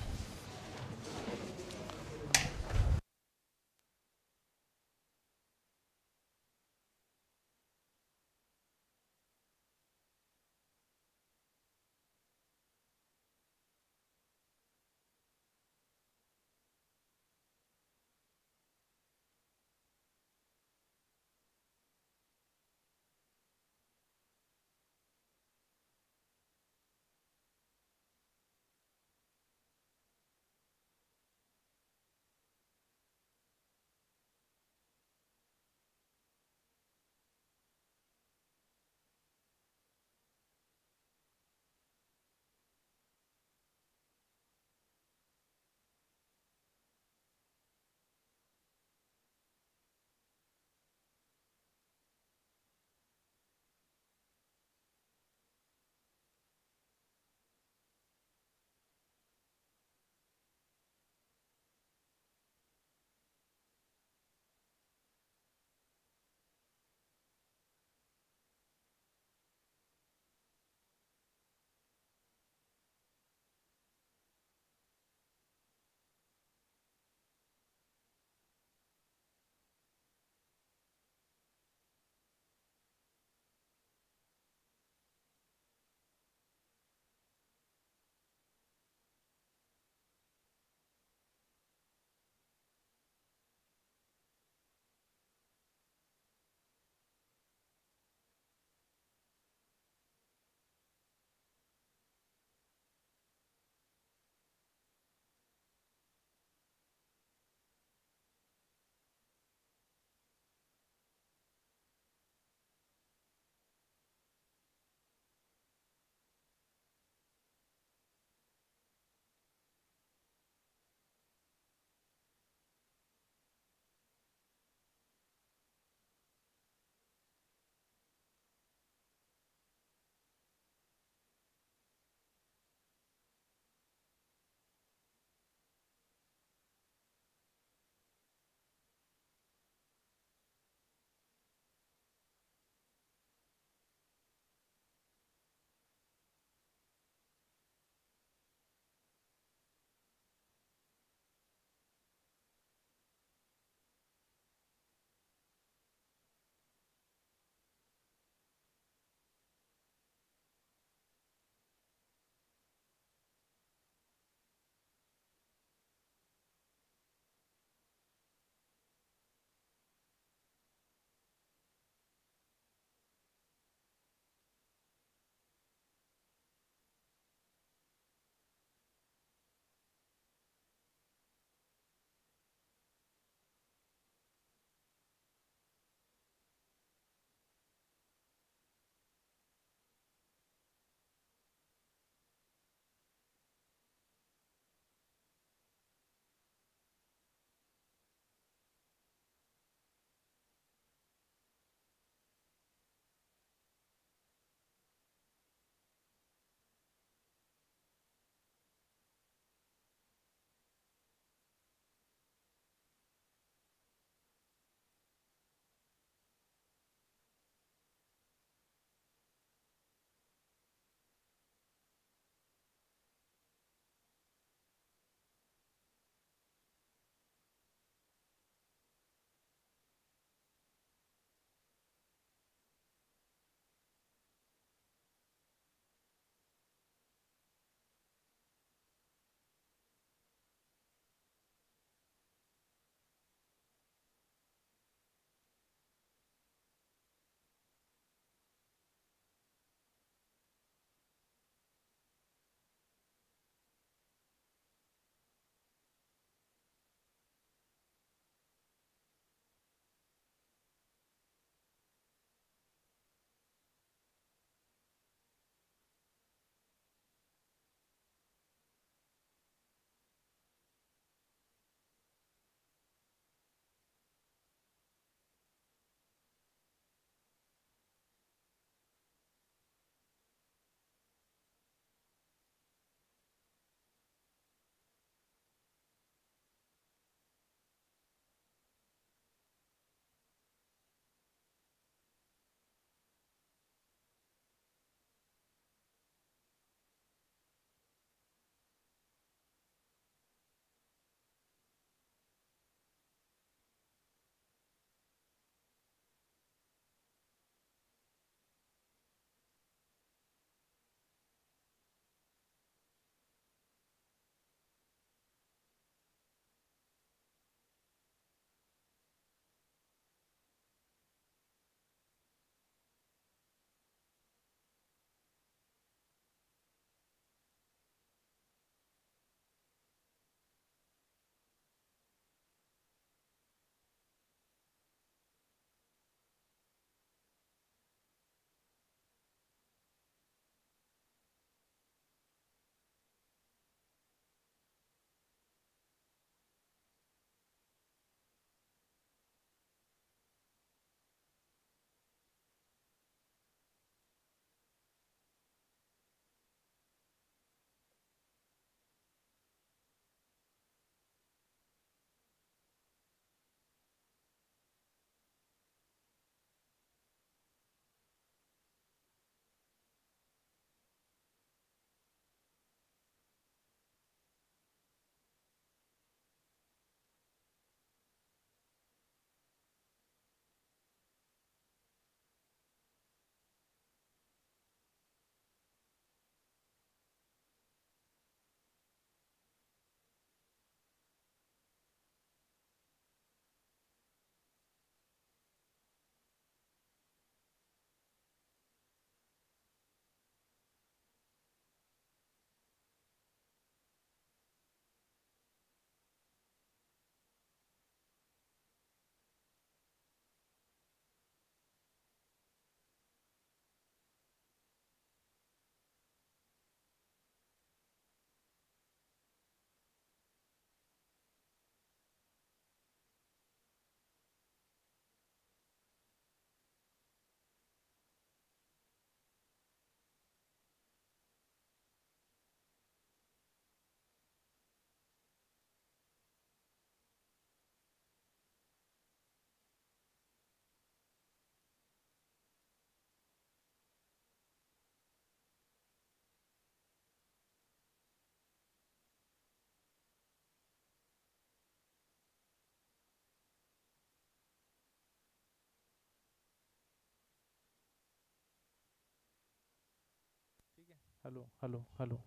Hello hello hello.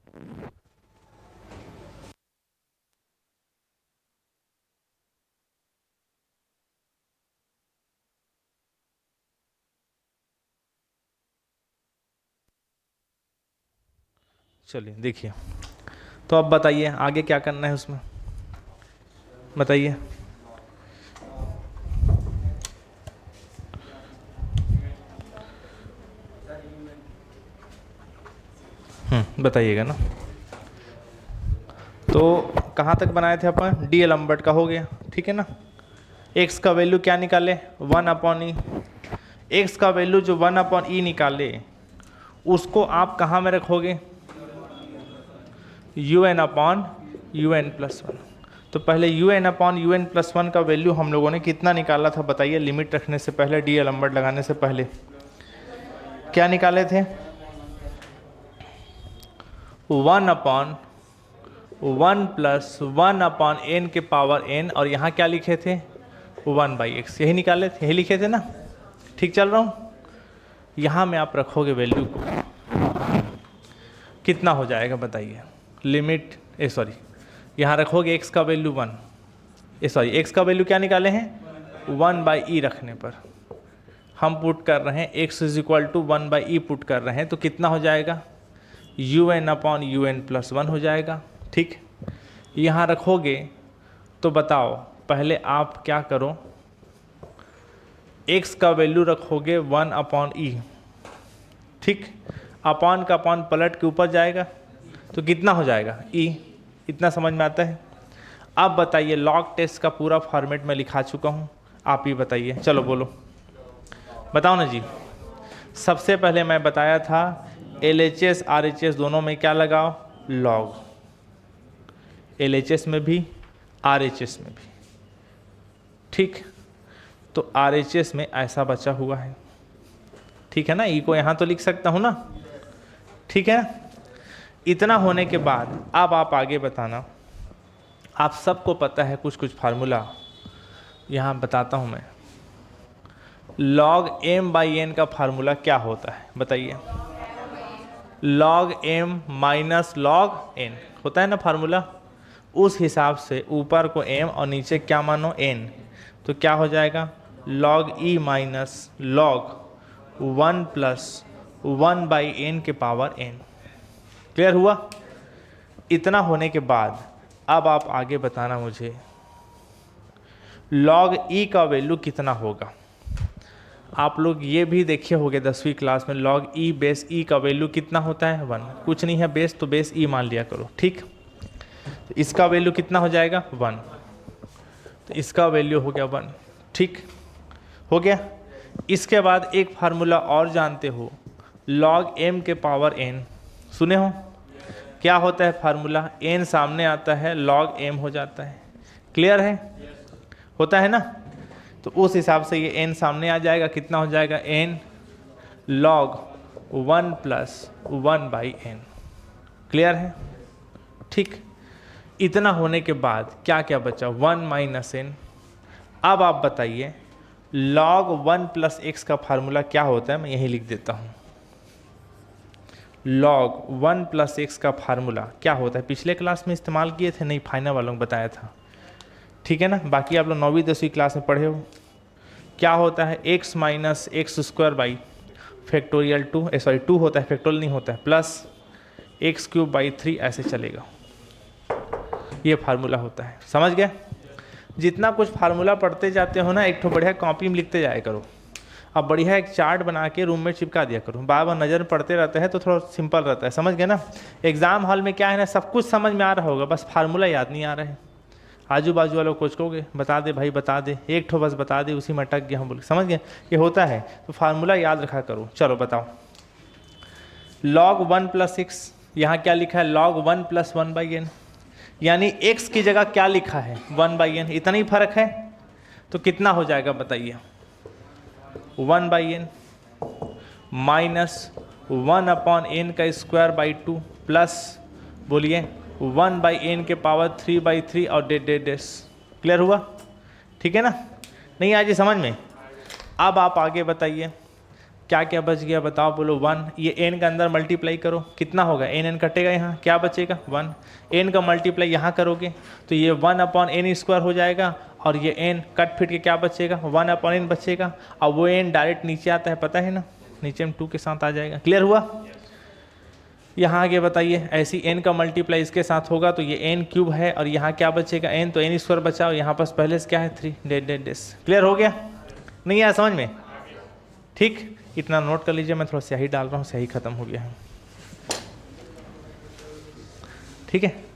चलिए देखिए, तो अब बताइए आगे क्या करना है उसमें, बताइए। बताइएगा ना। तो कहाँ तक बनाए थे अपन, डी एलम्बर्ट का हो गया, ठीक है ना। एक्स का वैल्यू क्या निकाले, 1/e। एक्स का वैल्यू जो 1/e निकाले उसको आप कहाँ में रखोगे, un/un+1। तो पहले un/un+1 का वैल्यू हम लोगों ने कितना निकाला था बताइए, लिमिट रखने से पहले, डी एलम्बर्ट लगाने से पहले क्या निकाले थे, 1/1+1/n के पावर n, और यहाँ क्या लिखे थे 1/x, यही निकाले थे, यही लिखे थे ना। ठीक चल रहा हूँ। यहाँ में आप रखोगे वैल्यू को, कितना हो जाएगा बताइए, लिमिट सॉरी, यहाँ रखोगे x का वैल्यू 1, x का वैल्यू क्या निकाले हैं 1/e रखने पर हम पुट कर रहे हैं x = 1/e पुट कर रहे हैं, तो कितना हो जाएगा un/un+1 हो जाएगा। ठीक, यहाँ रखोगे तो बताओ पहले आप क्या करो, x का वैल्यू रखोगे 1/e, ठीक, अपॉन का अपॉन पलट के ऊपर जाएगा तो कितना हो जाएगा e, इतना समझ में आता है। अब बताइए, लॉग टेस्ट का पूरा फॉर्मेट में लिखा चुका हूँ, आप ही बताइए, चलो बोलो, बताओ ना जी। सबसे पहले मैं बताया था LHS RHS दोनों में क्या लगाओ, लॉग, LHS में भी RHS में भी, ठीक। तो RHS में ऐसा बचा हुआ है, ठीक है ना, ई को यहाँ तो लिख सकता हूँ ना, ठीक है। इतना होने के बाद अब आप आगे बताना, आप सबको पता है कुछ कुछ फार्मूला, यहाँ बताता हूँ मैं। log m/n का फार्मूला क्या होता है बताइए, log m - log n होता है ना फार्मूला, उस हिसाब से ऊपर को m और नीचे क्या मानो n, तो क्या हो जाएगा log e - log 1+1/n के पावर n। क्लियर हुआ। इतना होने के बाद अब आप आगे बताना मुझे log e का वैल्यू कितना होगा। आप लोग ये भी देखे होंगे 10वीं क्लास में, log e बेस e का वैल्यू कितना होता है 1, कुछ नहीं है बेस, तो बेस e मान लिया करो, ठीक। तो इसका वैल्यू कितना हो जाएगा 1, तो इसका वैल्यू हो गया 1, ठीक हो गया। इसके बाद एक फार्मूला और जानते हो, log m के पावर n, सुने हो क्या होता है फार्मूला, n सामने आता है log m हो जाता है, क्लियर है, होता है ना। तो उस हिसाब से ये n सामने आ जाएगा, कितना हो जाएगा n log 1+1/n, क्लियर है, ठीक। इतना होने के बाद क्या क्या बचा 1 - n। अब आप बताइए log 1+x का फार्मूला क्या होता है, मैं यही लिख देता हूँ। log 1+x का फार्मूला क्या होता है, पिछले क्लास में इस्तेमाल किए थे, नहीं फाइनल वालों को बताया था, ठीक है ना। बाकी आप लोग 9वीं 10वीं क्लास में पढ़े हो। क्या होता है x - x² फैक्टोरियल 2 होता है, फैक्टोरियल नहीं होता है, प्लस x³ 3 ऐसे चलेगा, ये फार्मूला होता है, समझ गए। जितना कुछ फार्मूला पढ़ते जाते हो ना, एक तो बढ़िया कॉपी में लिखते जाया करो, अब बढ़िया एक चार्ट बना के रूम में चिपका दिया करो, बार बार नज़र में पढ़ते रहते हैं तो थोड़ा सिंपल रहता है, समझ गए ना। एग्जाम हॉल में क्या है ना, सब कुछ समझ में आ रहा होगा, बस फार्मूला याद नहीं आ रहा है। आजू बाजू वालों को कहोगे बता दे भाई बता दे, एक ठो बस बता दे, उसी में अटक गया हम बोल, समझ गए, ये होता है। तो फार्मूला याद रखा करो। चलो बताओ, log 1+x, यहाँ क्या लिखा है log 1+1/n, यानी x की जगह क्या लिखा है 1/n, इतना ही फर्क है, तो कितना हो जाएगा बताइए 1/n -1/n² 2 प्लस बोलिए 1/n के पावर 3/3 और डेस। क्लियर हुआ, ठीक है ना, नहीं आज समझ में। अब आप आगे बताइए क्या क्या बच गया बताओ बोलो 1, ये n के अंदर मल्टीप्लाई करो कितना होगा, n कटेगा यहाँ, क्या बचेगा 1, n का मल्टीप्लाई यहाँ करोगे तो ये 1/n² हो जाएगा, और ये n कट फिट के क्या बचेगा 1/n बचेगा, और वो n डायरेक्ट नीचे आता है पता है ना, नीचे में 2 के साथ आ जाएगा। क्लियर हुआ? यहाँ आगे बताइए, ऐसी n का मल्टीप्लाई इसके साथ होगा तो ये n³ है, और यहाँ क्या बचेगा n, तो n² बचा, और यहाँ पास पहले से क्या है 3 डेस। क्लियर हो गया? नहीं आया समझ में? ठीक, इतना नोट कर लीजिए, मैं थोड़ा स्याही डाल रहा हूँ, स्याही खत्म हो गया है। ठीक है,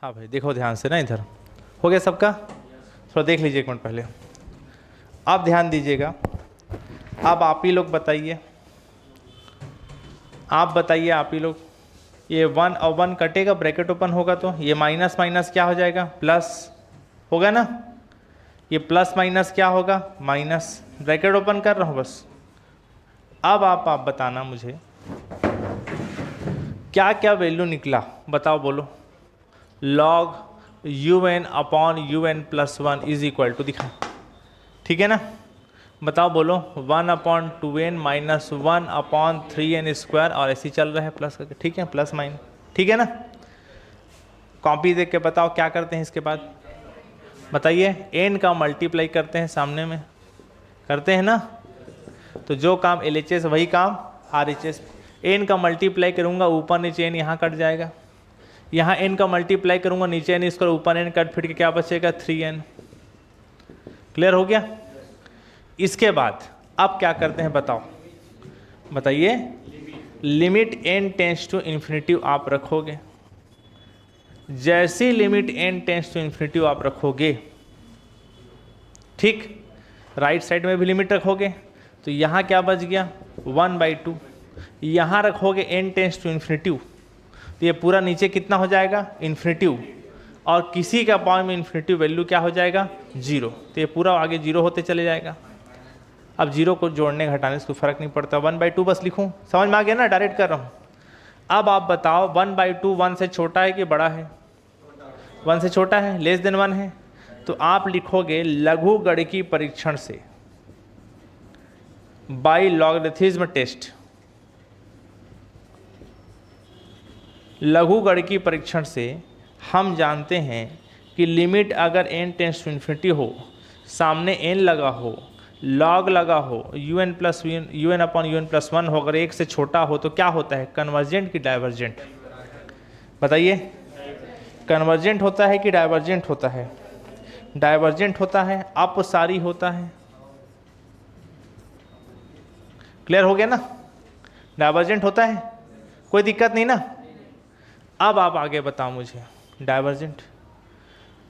हाँ भाई देखो ध्यान से ना, इधर हो गया सबका, थोड़ा देख लीजिए एक मिनट पहले, आप ध्यान दीजिएगा। अब आप ही लोग बताइए, आप बताइए आप ही लोग, ये 1 और 1 कटेगा, ब्रैकेट ओपन होगा तो ये माइनस माइनस क्या हो जाएगा, प्लस होगा ना, ये प्लस माइनस क्या होगा माइनस, ब्रैकेट ओपन कर रहा हूँ बस। अब आप बताना मुझे क्या क्या वैल्यू निकला, बताओ बोलो। log un/un+1 is equal to, दिखा ठीक है ना, बताओ बोलो 1/2n - 1/3n², और ऐसे ही चल रहा है प्लस करके, ठीक है, प्लस माइनस, ठीक है ना। कॉपी देख के बताओ क्या करते हैं इसके बाद, बताइए। n का मल्टीप्लाई करते हैं, सामने में करते हैं ना, तो जो काम LHS वही काम RHS। n का मल्टीप्लाई करूंगा, ऊपर नीचे n यहाँ कट जाएगा, यहाँ n का मल्टीप्लाई करूंगा, नीचे n इसको, ऊपर n कट फिट के क्या बचेगा 3n। क्लियर हो गया? इसके बाद अब क्या करते हैं बताओ, बताइए। Limit n tends to infinity आप रखोगे, जैसी limit n tends to infinity आप रखोगे, ठीक, राइट साइड में भी लिमिट रखोगे, तो यहाँ क्या बच गया 1/2, यहाँ रखोगे n टेंस टू इन्फिनिटी, तो ये पूरा नीचे कितना हो जाएगा इन्फिनिटी, और किसी का पावर में इन्फिनिटी वैल्यू क्या हो जाएगा, जीरो। तो ये पूरा आगे जीरो होते चले जाएगा। अब जीरो को जोड़ने घटाने से कोई फर्क नहीं पड़ता, 1/2 बस लिखूं, समझ में आ गया ना, डायरेक्ट कर रहा हूँ। अब आप बताओ 1/2 1 से छोटा है कि बड़ा है, 1 से छोटा है, लेस देन 1 है। तो आप लिखोगे लघुगणकीय परीक्षण से, बाई लॉगरिथमिक टेस्ट, लघुगणकीय परीक्षण से हम जानते हैं कि लिमिट अगर n टेंस टू इन्फिनिटी हो, सामने n लगा हो, लॉग लगा हो, un plus un upon un plus 1 हो, अगर 1 से छोटा हो तो क्या होता है, कन्वर्जेंट की डाइवर्जेंट, बताइए। कन्वर्जेंट होता है कि डाइवर्जेंट होता है, डाइवर्जेंट होता है, अपसारी होता है। क्लियर हो गया ना, डाइवर्जेंट होता है, कोई दिक्कत नहीं ना। अब आप आगे बताओ मुझे, डाइवर्जेंट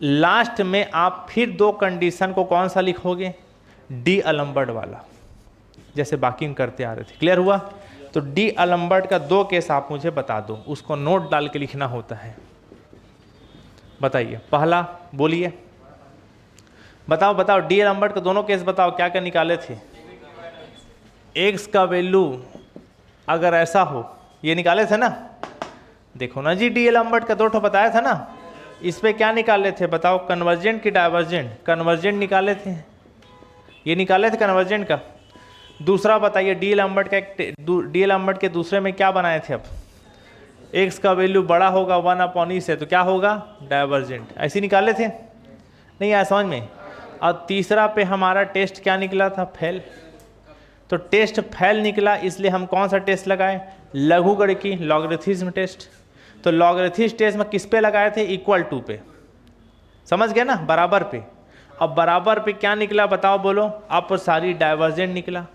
लास्ट में आप फिर दो कंडीशन को कौन सा लिखोगे, डी अलम्बर्ट वाला, जैसे बाकी में करते आ रहे थे। क्लियर हुआ। तो डी अलम्बर्ट का दो केस आप मुझे बता दो, उसको नोट डाल के लिखना होता है। बताइए पहला, बोलिए, बताओ बताओ, डी अलम्बर्ट का दोनों केस बताओ, क्या क्या निकाले थे। एक्स का वैल्यू अगर ऐसा हो, ये निकाले थे ना, देखो ना जी, डी अलम्बर्ट का दो ठो बताया था ना। इस पे क्या निकाले थे बताओ, कन्वर्जेंट की डाइवर्जेंट, कन्वर्जेंट निकाले थे, ये निकाले थे कन्वर्जेंट का। दूसरा बताइए, डी लैम्बर्ट का डी लैम्बर्ट के दूसरे में क्या बनाए थे, अब एक्स का वैल्यू बड़ा होगा 1/e से तो क्या होगा, डाइवर्जेंट, ऐसे निकाले थे, नहीं आया समझ में। और तीसरा पे हमारा टेस्ट क्या निकला था, फेल। तो टेस्ट फेल निकला, इसलिए हम कौन सा टेस्ट लगाए, लघुगणकीय लॉगरिथमिक टेस्ट। तो लॉगरिथमिक टेस्ट में किस पे लगाए थे, इक्वल टू पे, समझ गए ना, बराबर पे। अब बराबर पे क्या निकला बताओ, बोलो, अब सारी डाइवर्जेंट निकला।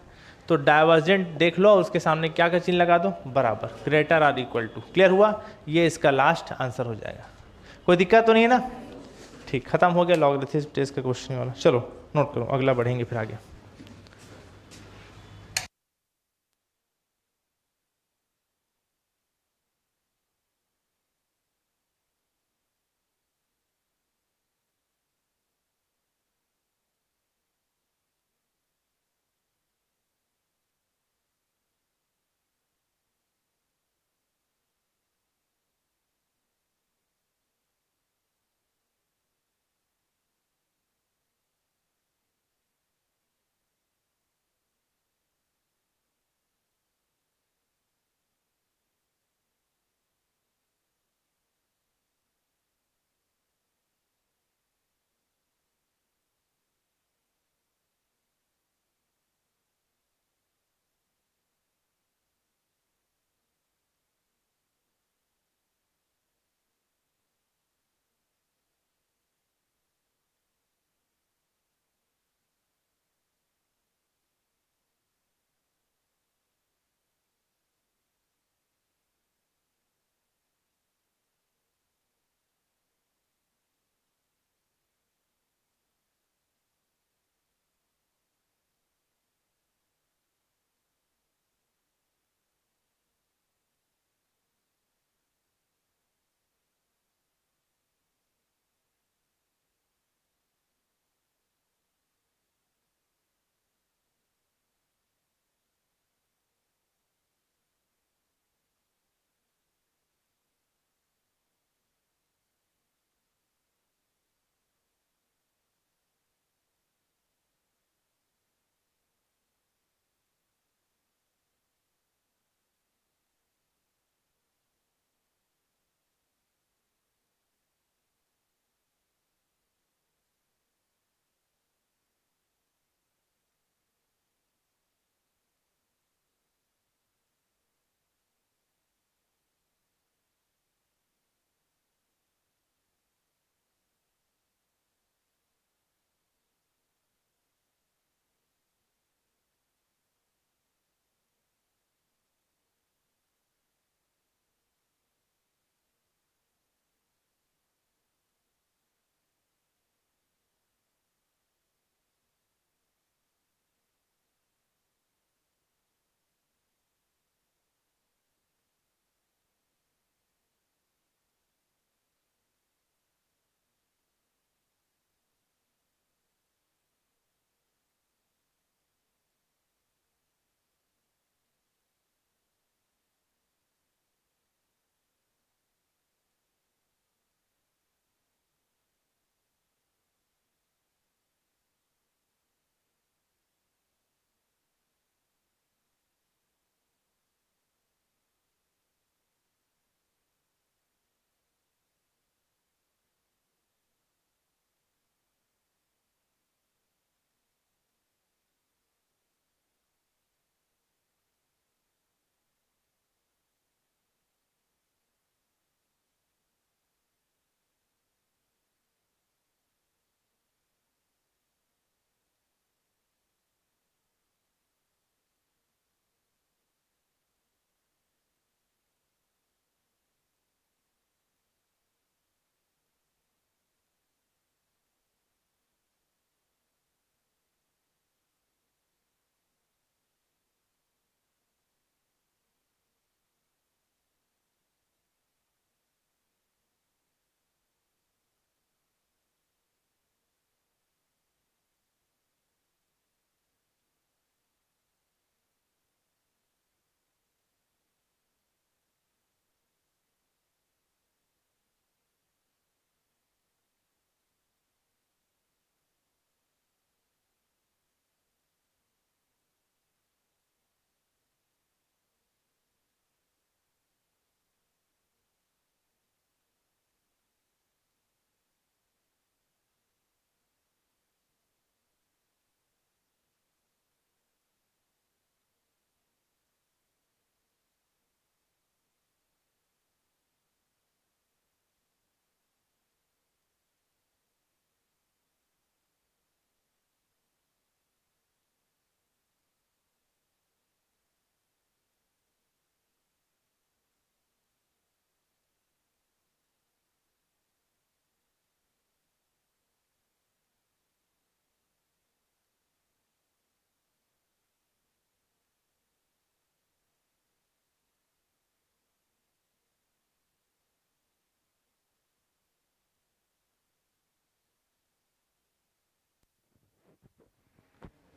तो डाइवर्जेंट देख लो, उसके सामने क्या का चिन्ह लगा दो, बराबर, greater or equal to. Clear हुआ, ये इसका लास्ट आंसर हो जाएगा। कोई दिक्कत तो नहीं है ना, ठीक, खत्म हो गया लॉगरिथमिक टेस्ट का क्वेश्चन वाला। चलो नोट करो, अगला बढ़ेंगे फिर आगे।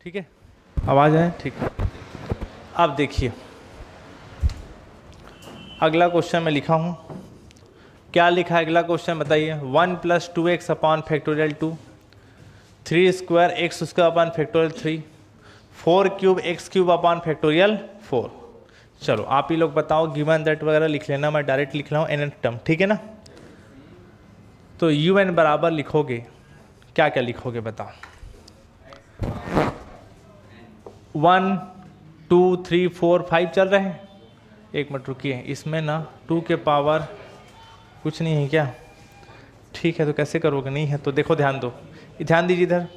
ठीक है, आवाज़ है, ठीक है। अब देखिए अगला क्वेश्चन मैं लिखा हूँ, क्या लिखा है अगला क्वेश्चन बताइए। 1 + 2x upon factorial 2, 3 square x उसका upon factorial 3, 4 cube x³ upon factorial 4। चलो आप ही लोग बताओ, गिवन दैट वगैरह लिख लेना, मैं डायरेक्ट लिख रहा हूँ एन टर्म, ठीक है ना। तो un बराबर लिखोगे, क्या क्या लिखोगे बताओ। 1 2 3 4 5 चल रहे हैं। एक मिनट रुकिए, इसमें ना 2 के पावर कुछ नहीं है क्या? ठीक है, तो कैसे करोगे? नहीं है तो देखो, ध्यान दो, ध्यान दीजिए इधर।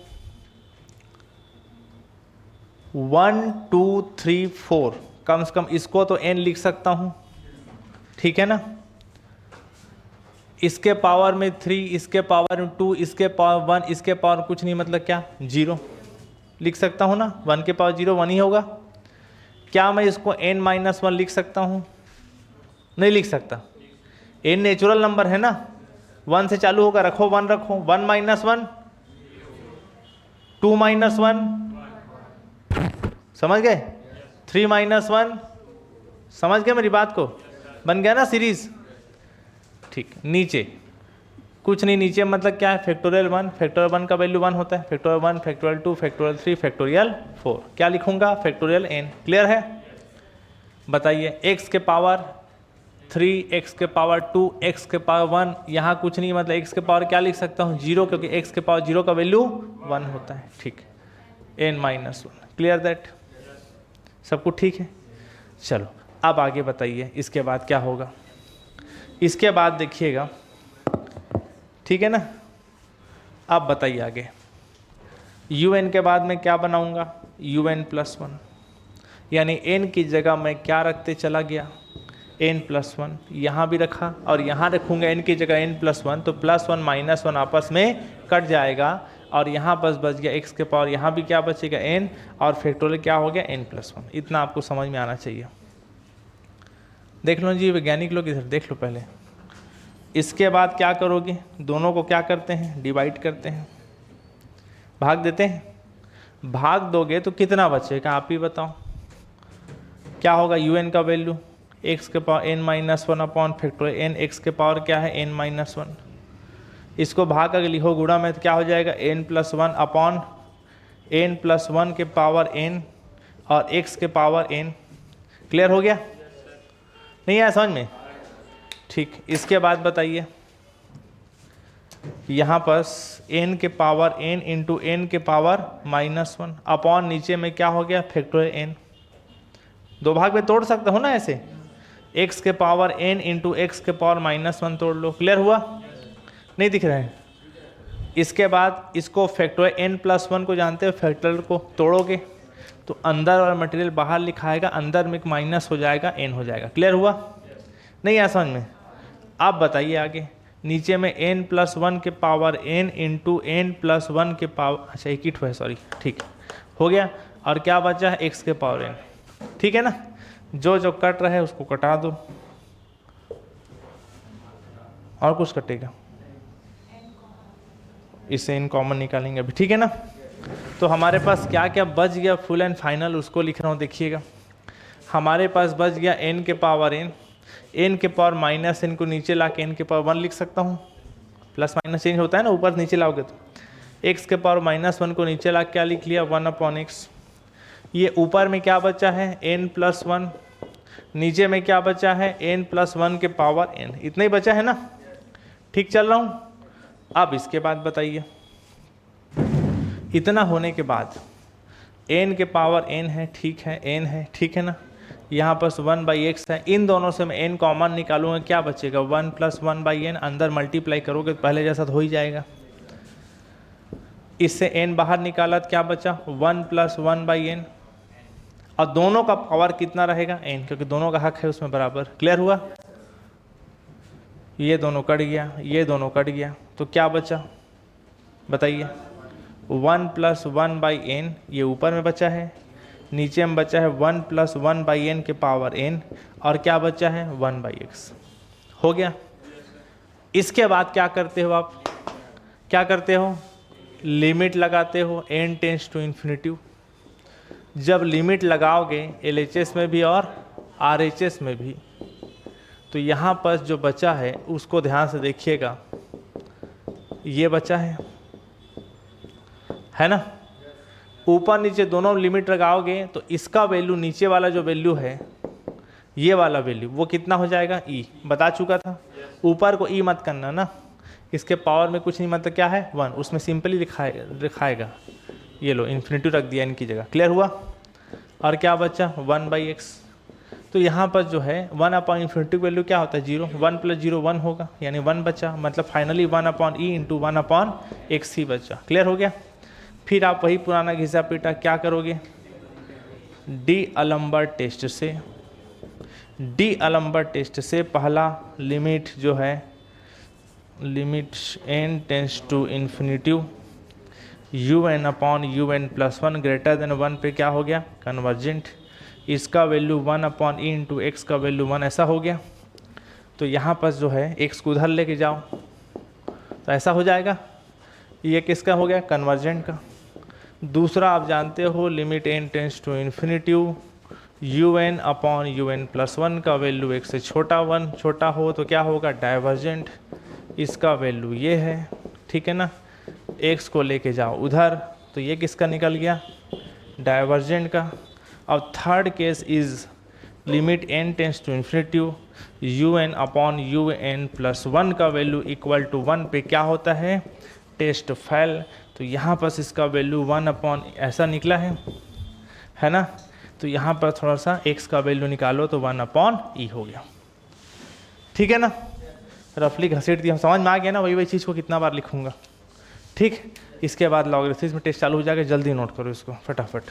1 2 3 4, कम से कम इसको तो n लिख सकता हूँ, ठीक है ना। इसके पावर में 3, इसके पावर में 2, इसके पावर 1, इसके पावर कुछ नहीं, मतलब क्या? 0 लिख सकता हूँ ना। 1 के पावर 0 1 ही होगा। क्या मैं इसको n-1 लिख सकता हूँ? नहीं लिख सकता। n नेचुरल नंबर है ना, 1 से चालू होगा, रखो 1 रखो, 1 - 1 2 - 1, समझ गए? 3 - 1, समझ गए मेरी बात को? बन गया ना सीरीज। ठीक, नीचे कुछ नहीं, नीचे मतलब क्या है? फैक्टोरियल 1, फैक्टोरियल 1 का वैल्यू 1 होता है, फैक्टोरियल 1, फैक्टोरियल 2, फैक्टोरियल 3, फैक्टोरियल 4। क्या लिखूंगा? Factorial n। क्लियर है? बताइए, x के पावर 3, x के पावर 2, x के पावर 1, यहाँ कुछ नहीं, मतलब x के पावर क्या लिख सकता हूँ? 0, क्योंकि x के पावर 0 का वैल्यू 1 होता है। ठीक, n-1। Clear that? सब कुछ ठीक है? चलो अब आगे बताइए, इसके बाद क्या होगा। इसके बाद देखिएगा, ठीक है ना। अब बताइए आगे, un के बाद मैं क्या बनाऊंगा? un+1, यानी n की जगह मैं क्या रखते चला गया? n+1 यहाँ भी रखा, और यहाँ रखूंगा n की जगह n+1, तो +1 - 1 आपस में कट जाएगा, और यहाँ बस बच गया x के पावर, यहाँ भी क्या बचेगा? n, और फैक्टोरियल क्या हो गया? n+1। इतना आपको समझ में आना चाहिए। देख लो जी वैज्ञानिक लोग, इधर देख लो पहले। इसके बाद क्या करोगे? दोनों को क्या करते हैं? डिवाइड करते हैं, भाग देते हैं। भाग दोगे तो कितना बचेगा आप ही बताओ। क्या होगा un का वैल्यू? x के power n-1 upon factorial n, x के पावर क्या है? n-1। इसको भाग कर लिखो गुणा में, तो क्या हो जाएगा? n+1 अपॉन n+1 के पावर n और x के पावर n। क्लियर हो गया? नहीं आया समझ में? ठीक, इसके बाद बताइए, यहाँ पर n के पावर n इंटू n के पावर -1 अपॉन नीचे में क्या हो गया? Factorial n। दो भाग में तोड़ सकते हो ना ऐसे, x के पावर n इंटू x के पावर -1 तोड़ लो। क्लियर हुआ? नहीं दिख रहा है? इसके बाद इसको फैक्टोरियल n+1 को जानते हो, फैक्टोरियल को तोड़ोगे तो अंदर और मटेरियल बाहर लिखाएगा, अंदर में माइनस हो जाएगा, n हो जाएगा। क्लियर हुआ? नहीं आया समझ में? आप बताइए आगे, नीचे में n+1 के पावर n इंटू n+1 के पावर, अच्छा एक ही है, सॉरी, ठीक हो गया। और क्या बचा है? x के पावर n। ठीक है ना? जो जो कट रहा है उसको कटा दो, और कुछ कटेगा? इससे इन कॉमन निकालेंगे अभी, ठीक है ना। तो हमारे पास क्या क्या बच गया फुल एंड फाइनल, उसको लिख रहा हूँ। देखिएगा, हमारे पास बच गया n के पावर n, n के पावर -n को नीचे ला के n के पावर 1 लिख सकता हूँ। प्लस माइनस चेंज होता है ना, ऊपर नीचे लाओगे तो। x के पावर -1 को नीचे ला क्या लिख लिया? 1/x। ये ऊपर में क्या बचा है? n+1। नीचे में क्या बचा है? n+1 के पावर n। इतना ही बचा है ना? ठीक चल रहा हूँ? अब इसके बाद बताइए, इतना होने के बाद n के पावर n है, ठीक है, n है, ठीक है ना। यहाँ पर 1/x है, इन दोनों से मैं n कॉमन निकालूंगा, क्या बचेगा? 1 + 1/n। अंदर मल्टीप्लाई करोगे तो पहले जैसा तो हो ही जाएगा। इससे n बाहर निकाला तो क्या बचा? 1 + 1/n। और दोनों का पावर कितना रहेगा? n, क्योंकि दोनों का हक है उसमें बराबर। क्लियर हुआ? ये दोनों कट गया, ये दोनों कट गया, तो क्या बचा बताइए? 1 + 1/n, ये ऊपर में बचा है, नीचे में बचा है 1 + 1/n के पावर n, और क्या बचा है? 1/x। हो गया? इसके बाद क्या करते हो आप? क्या करते हो? लिमिट लगाते हो, n टेंड्स टू इन्फिनिटी। जब लिमिट लगाओगे LHS में भी और RHS में भी, तो यहाँ पर जो बचा है उसको ध्यान से देखिएगा, ये बचा है ना। ऊपर नीचे दोनों लिमिट लगाओगे तो इसका वैल्यू, नीचे वाला जो वैल्यू है ये वाला वैल्यू, वो कितना हो जाएगा, ई बता चुका था। ऊपर को ई मत करना ना, इसके पावर में कुछ नहीं, मतलब क्या है 1, उसमें सिंपली लिखाएगा। ये लो इन्फिनिटी रख दिया इनकी जगह, क्लियर हुआ। और क्या बचा 1/x, तो यहाँ पर जो है 1/∞ वैल्यू क्या होता है 0, 1 + 0 1 होगा, यानी 1 बचा, मतलब फाइनली 1/e × 1/x ही बचा, क्लियर हो गया। फिर आप वही पुराना घिसा पीटा क्या करोगे, डी-अलेम्बर्ट टेस्ट से पहला लिमिट जो है, limit n tends to infinity un/un+1 greater than 1 पे क्या हो गया, कन्वर्जेंट। इसका वैल्यू 1/e × x का वैल्यू 1 ऐसा हो गया। तो यहाँ पर जो है x को उधर लेके जाओ तो ऐसा हो जाएगा, ये किसका हो गया, कन्वर्जेंट का। दूसरा आप जानते हो limit n tends to infinity un/un+1 का वैल्यू 1 से छोटा हो तो क्या होगा, डाइवर्जेंट। इसका वैल्यू ये है, ठीक है ना। x को लेके जाओ उधर तो ये किसका निकल गया, डाइवर्जेंट का। अब third case is limit n tends to infinity un/un+1 का वैल्यू इक्वल टू 1 पे क्या होता है, टेस्ट फेल। तो यहाँ पर इसका वैल्यू 1/ ऐसा निकला है ना। तो यहाँ पर थोड़ा सा x का वैल्यू निकालो तो 1/e हो गया, ठीक है ना। रफली घसीट दिया, समझ में आ गया ना, वही चीज़ को कितना बार लिखूंगा, ठीक। इसके बाद लॉगरिथम में टेस्ट चालू हो जाएगा, जल्दी नोट करो इसको फटाफट।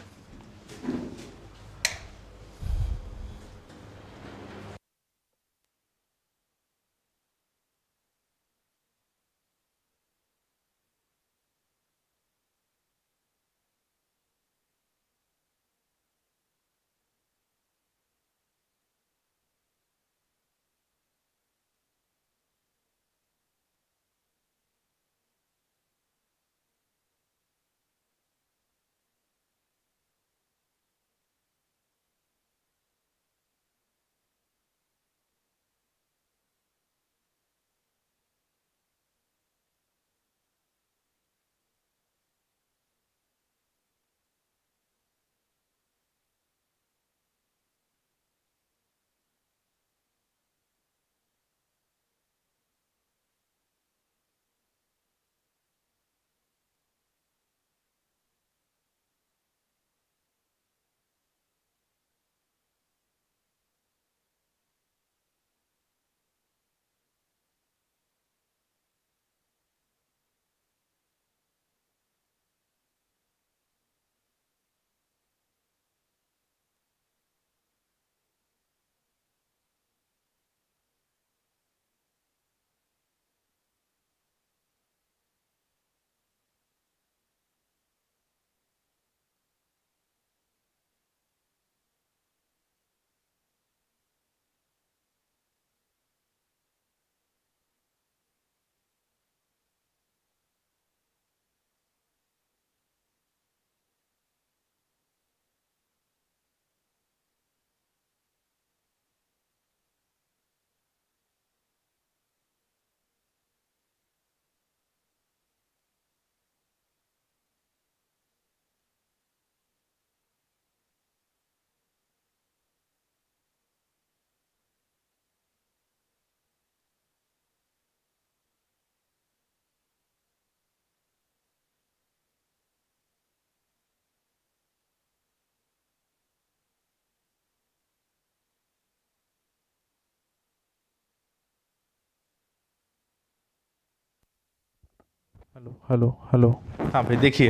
हेलो हेलो हेलो, हाँ भाई देखिए,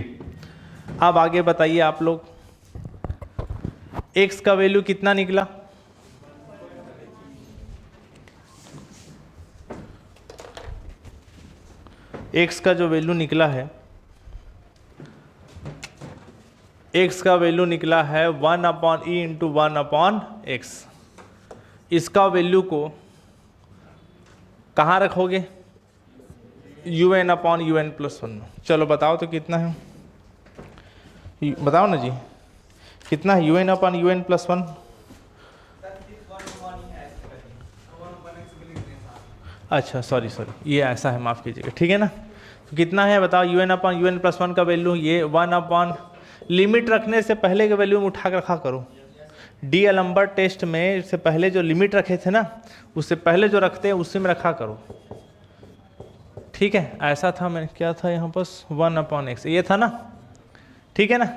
अब आगे बताइए आप लोग, x का वैल्यू कितना निकला, x का जो वैल्यू निकला है, x का वैल्यू निकला है 1/e × 1/x। इसका वैल्यू को कहाँ रखोगे, un/un+1 में। चलो बताओ तो कितना है, बताओ ना जी, कितना U N upon U N plus 1, अच्छा सॉरी ये ऐसा है, माफ़ कीजिएगा, ठीक है ना। तो कितना है बताओ, you N upon U N plus 1 का वैल्यू ये 1 अपन, लिमिट रखने से पहले के वैल्यू में उठा कर रखा करो। डी एलम्बर टेस्ट में से पहले जो लिमिट रखे थे ना, उससे पहले जो रखते हैं उसी में रखा करो, ठीक है। ऐसा था, मैं क्या था यहाँ पर 1/x ये था ना, ठीक है ना।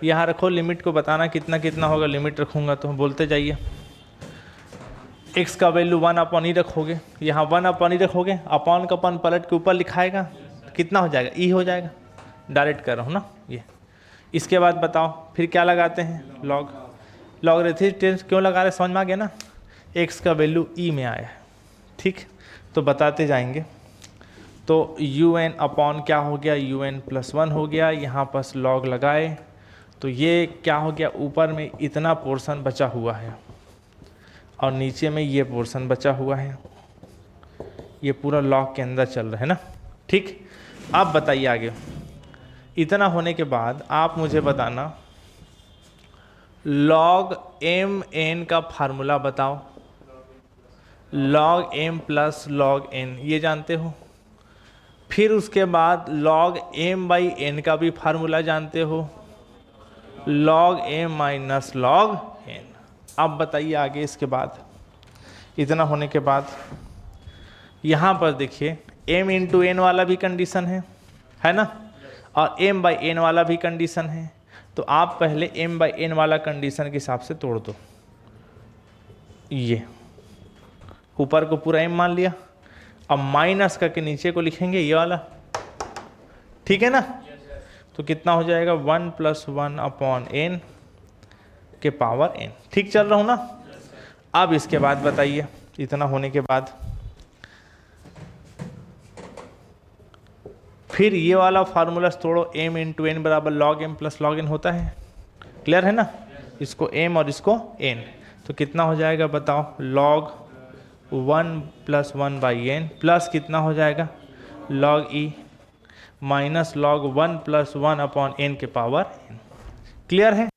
यहाँ रखो, लिमिट को बताना कितना कितना होगा, लिमिट रखूँगा तो बोलते जाइए। x का वैल्यू 1/e रखोगे, यहाँ 1/e रखोगे, अपॉन का अपन पलट के ऊपर लिखाएगा, कितना हो जाएगा, e हो जाएगा, डायरेक्ट कर रहा हूँ ना ये। इसके बाद बताओ फिर क्या लगाते हैं, लॉग, लॉगरिथमिक क्यों लगा रहे, समझ में आ गया ना। x का वैल्यू e में आया है, ठीक, तो बताते जाएंगे। तो un अपॉन क्या हो गया, un प्लस 1 हो गया, यहाँ पास लॉग लगाए तो ये क्या हो गया, ऊपर में इतना पोर्शन बचा हुआ है और नीचे में ये पोर्शन बचा हुआ है, ये पूरा लॉग के अंदर चल रहा है ना, ठीक। अब बताइए आगे, इतना होने के बाद आप मुझे बताना log m n का फार्मूला बताओ। log m plus log n ये जानते हो, फिर उसके बाद log m बाई n का भी फार्मूला जानते हो, log m minus log n। अब बताइए आगे, इसके बाद इतना होने के बाद यहाँ पर देखिए m इंटू n वाला भी कंडीशन है ना, और m बाई n वाला भी कंडीशन है। तो आप पहले m बाई n वाला कंडीशन के हिसाब से तोड़ दो, ये ऊपर को पूरा m मान लिया, अब माइनस करके नीचे को लिखेंगे ये वाला, ठीक है ना। तो कितना हो जाएगा 1 प्लस 1/n के पावर n, ठीक चल रहा हूँ ना। अब इसके बाद बताइए, इतना होने के बाद फिर ये वाला फार्मूला तोड़ो, m इंटू एन बराबर log m plus log n होता है, क्लियर है ना। इसको m और इसको n, तो कितना हो जाएगा बताओ, log 1 प्लस 1/n प्लस कितना हो जाएगा log e minus log 1 plus 1/n के पावर n। क्लियर है,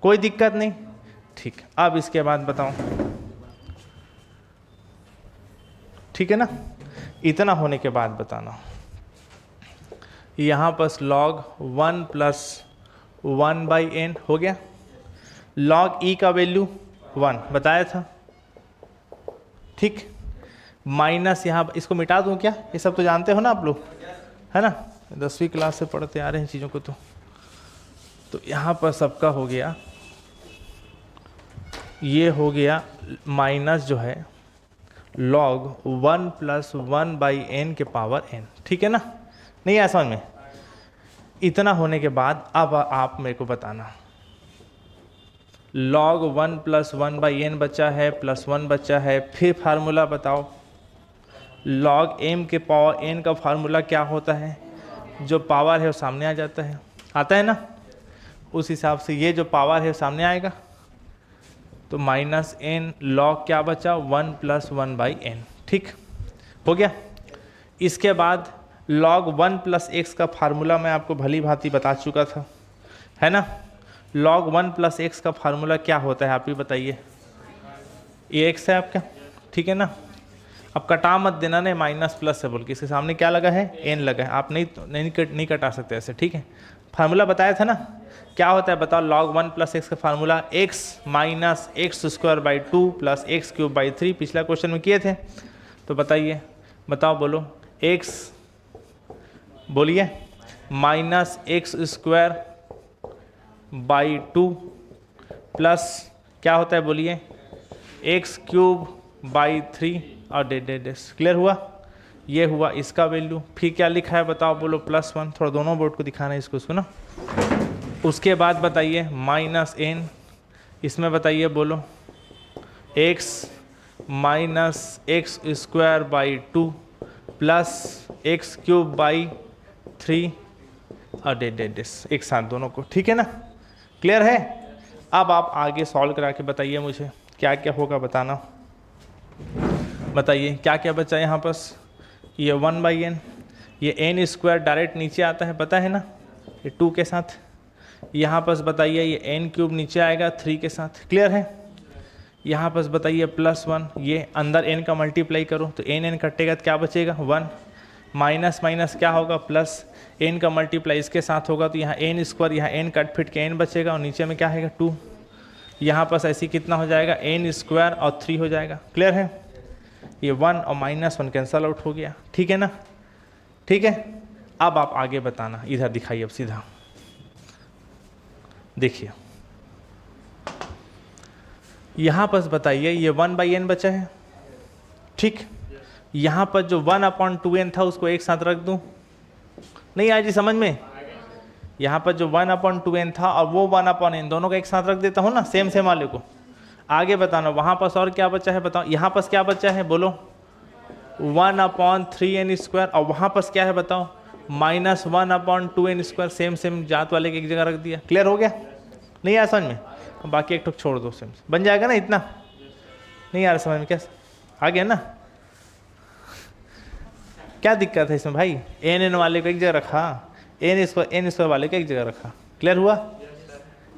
कोई दिक्कत नहीं, ठीक। अब इसके बाद बताओ, ठीक है ना। इतना होने के बाद बताना, यहाँ पर log 1 प्लस 1/n हो गया, log e का वैल्यू 1 बताया था, ठीक, माइनस यहाँ पर इसको मिटा दूँ क्या, ये सब तो जानते हो ना आप लोग, है ना, 10वीं क्लास से पढ़ते आ रहे हैं चीज़ों को। तो यहाँ पर सबका हो गया, ये हो गया माइनस जो है log 1 प्लस 1/n के पावर n, ठीक है ना, नहीं आया समझ में। इतना होने के बाद अब आप मेरे को बताना, log 1 प्लस 1/n बचा है, प्लस 1 बचा है, फिर फार्मूला बताओ, log m के पावर n का फार्मूला क्या होता है, जो पावर है वो सामने आ जाता है, आता है ना, उस हिसाब से ये जो पावर है वो सामने आएगा। तो माइनस n log क्या बचा 1 प्लस 1/n, ठीक हो गया। इसके बाद log 1 प्लस x का फार्मूला मैं आपको भली भांति बता चुका था, है ना। log 1 प्लस x का फार्मूला क्या होता है आप ही बताइए, ये x है आपका, ठीक है ना। अब कटा मत देना ने माइनस प्लस से बोल के, इसके सामने क्या लगा है n लगा है, आप नहीं कटा सकते ऐसे, ठीक है। फार्मूला बताया था ना, क्या होता है बताओ, log 1 प्लस x का formula x minus x² 2 plus x³ 3, पिछला क्वेश्चन में किए थे। तो बताइए, बताओ बोलो, x बोलिए माइनस x² 2 प्लस क्या होता है बोलिए x³ 3 और डेस, क्लियर हुआ, ये हुआ इसका वैल्यू। फिर क्या लिखा है बताओ बोलो, +1, थोड़ा दोनों बोर्ड को दिखाना है इसको ना। उसके बाद बताइए माइनस n, इसमें बताइए बोलो x minus x² 2 plus x³ 3 और डेस, एक साथ दोनों को, ठीक है ना, क्लियर है। अब आप आगे सॉल्व करा के बताइए मुझे क्या क्या होगा, बताना, बताइए क्या क्या बचा यहाँ पर। ये 1/n, ये n² डायरेक्ट नीचे आता है, पता है ना, ये 2 के साथ, यहाँ पर बताइए ये एन क्यूब नीचे आएगा 3 के साथ, क्लियर है। यहाँ पर बताइए +1, ये अंदर n का मल्टीप्लाई करो तो n कटेगा तो क्या बचेगा 1, माइनस माइनस क्या होगा प्लस, n का मल्टीप्लाई इसके साथ होगा तो यहाँ n², यहाँ n कट फिट के n बचेगा और नीचे में क्या आएगा 2। यहाँ पर ऐसे कितना हो जाएगा n² और 3 हो जाएगा, क्लियर है। ये 1 और -1 कैंसल आउट हो गया, ठीक है ना, ठीक है। अब आप आगे बताना, इधर दिखाइए अब सीधा देखिए, यहाँ पर बताइए ये 1/n बचा है, ठीक। यहाँ पर जो 1/2n था उसको एक साथ रख दूँ, नहीं आया जी समझ में। यहाँ पर जो 1/2n था और वो 1/n दोनों को एक साथ रख देता हूँ ना, सेम सेम वाले को। आगे बताना वहाँ पर और क्या बचा है बताओ, यहाँ पर क्या बचा है बोलो 1/3n² और वहाँ पर क्या है बताओ -1/2n², सेम सेम जात वाले की एक जगह रख दिया, क्लियर हो गया, नहीं आया समझ में। बाकी एक ठोक छोड़ दो, सेम बन जाएगा ना, इतना नहीं आ रहा समझ में, क्या आ गया ना, क्या दिक्कत है इसमें भाई। n वाले को एक जगह रखा, n² वाले को एक जगह रखा, क्लियर हुआ,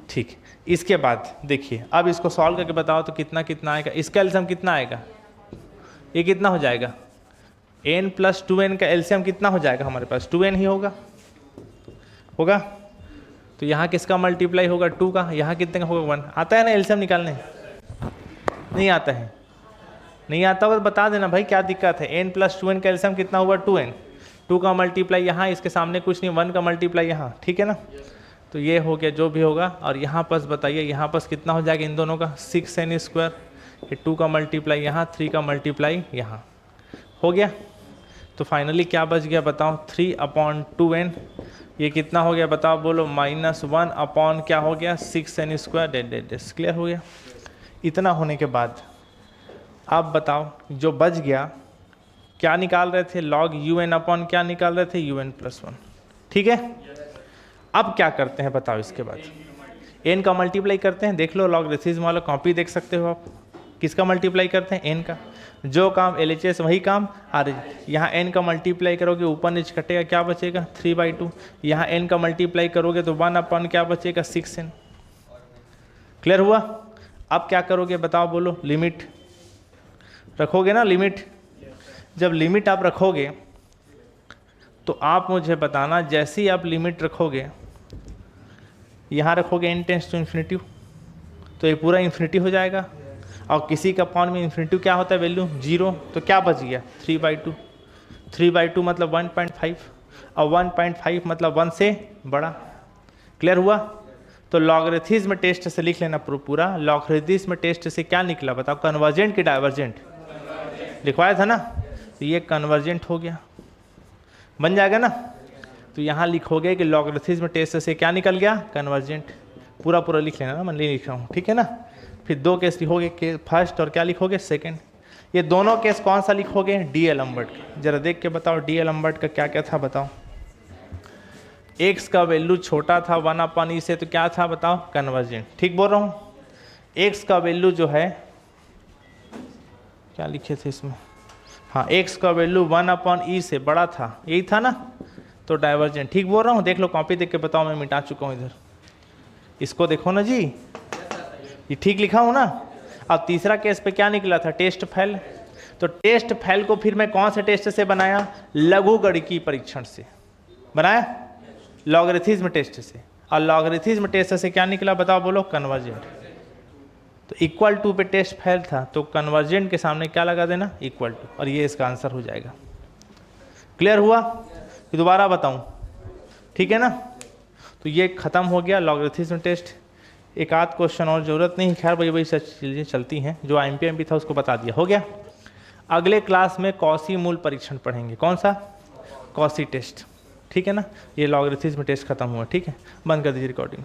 ठीक। इसके बाद देखिए अब इसको सॉल्व करके बताओ तो कितना कितना आएगा, इसका एलसीएम कितना आएगा, ये कितना हो जाएगा n + 2n का एलसीएम कितना हो जाएगा हमारे पास 2n ही होगा, होगा। तो यहाँ किसका मल्टीप्लाई होगा 2 का, यहाँ कितने का होगा 1। आता है ना एलसीएम निकालने, नहीं आता है, नहीं आता होगा तो बता देना भाई क्या दिक्कत है। n + 2n का एलसीएम कितना हुआ 2n, 2 का मल्टीप्लाई यहाँ, इसके सामने कुछ नहीं, 1 का मल्टीप्लाई यहाँ, ठीक है ना। तो ये हो गया जो भी होगा। और यहाँ पर बताइए यहाँ पर कितना हो जाएगा इन दोनों का 6n², ये 2 का मल्टीप्लाई यहाँ, 3 का मल्टीप्लाई यहाँ, हो गया। तो फाइनली क्या बच गया बताओ 3/2n, ये कितना हो गया बताओ बोलो -1 क्या हो गया 6n², क्लियर हो गया। इतना होने के बाद अब बताओ जो बच गया क्या निकाल रहे थे, log un क्या निकाल रहे थे un+1, ठीक है। अब क्या करते हैं बताओ, इसके बाद n का मल्टीप्लाई करते हैं, देख लो लॉगरिथमिज्म वाला कॉपी देख सकते हो आप, किसका मल्टीप्लाई करते हैं n का, जो काम LHS वही काम। और यहाँ n का मल्टीप्लाई करोगे ऊपर नीचे कटेगा क्या बचेगा 3/2, यहाँ n का मल्टीप्लाई करोगे तो 1 क्या बचेगा 6n, क्लियर हुआ। अब क्या करोगे बताओ बोलो, लिमिट रखोगे ना, लिमिट। जब लिमिट आप रखोगे तो आप मुझे बताना, जैसे ही आप लिमिट रखोगे यहाँ रखोगे n टेंड्स टू इन्फिनिटी तो ये पूरा इन्फिनिटी हो जाएगा, और किसी का अपॉन में इन्फिनिटी क्या होता है वैल्यू 0, तो क्या बच गया 3/2, 3/2 मतलब 1.5 और 1.5 मतलब 1 से बड़ा, क्लियर हुआ। तो लॉगरिथमिज्म टेस्ट से लिख लेना पूरा, लॉगरिथमिज्म टेस्ट से क्या निकला बताओ, कन्वर्जेंट कि डाइवर्जेंट, लिखवाया था ना, तो ये कन्वर्जेंट हो गया, बन जाएगा ना। तो यहाँ लिखोगे कि लॉगरिथमिज्म टेस्ट से क्या निकल गया कन्वर्जेंट, पूरा लिख लेना ना, मैं नहीं लिख रहा हूँ, ठीक है ना। फिर 2 केस लिखोगे, फर्स्ट और क्या लिखोगे सेकंड। ये दोनों केस कौन सा लिखोगे डी एलम्बर्ट का, जरा देख के बताओ डी एलम्बर्ट का क्या क्या था बताओ। x का वैल्यू छोटा था 1/e से तो क्या था बताओ कन्वर्जेंट, ठीक बोल रहा हूँ। x का वैल्यू जो है क्या लिखे थे इसमें, हाँ x का वैल्यू 1/e से बड़ा था, यही था ना, तो डाइवर्जेंट, ठीक बोल रहा हूँ। देख लो कॉपी देख के बताओ, मैं मिटा चुका हूँ इधर, इसको देखो ना जी, ये ठीक लिखा हूँ ना। अब तीसरा केस पे क्या निकला था टेस्ट फेल, तो टेस्ट फेल को फिर मैं कौन से टेस्ट से बनाया, लघुगणकीय परीक्षण से बनाया, लॉगरिथमिज्म टेस्ट से, और लॉगरिथमिज्म टेस्ट से क्या निकला बताओ बोलो कन्वर्जेंट। तो इक्वल टू पे टेस्ट फेल था तो कन्वर्जेंट के सामने क्या लगा देना इक्वल टू, और ये इसका आंसर हो जाएगा, क्लियर हुआ। दोबारा बताऊं, ठीक है ना। तो ये खत्म हो गया लॉगरिथमिज्म टेस्ट। एक आध क्वेश्चन और जरूरत नहीं, खैर वही सब चीज़ें चलती हैं, जो IMP था उसको बता दिया, हो गया। अगले क्लास में कॉसी मूल परीक्षण पढ़ेंगे, कौन सा कॉसी टेस्ट, ठीक है ना। ये लॉगरिथमिज्म टेस्ट खत्म हुआ, ठीक है, बंद कर दीजिए रिकॉर्डिंग।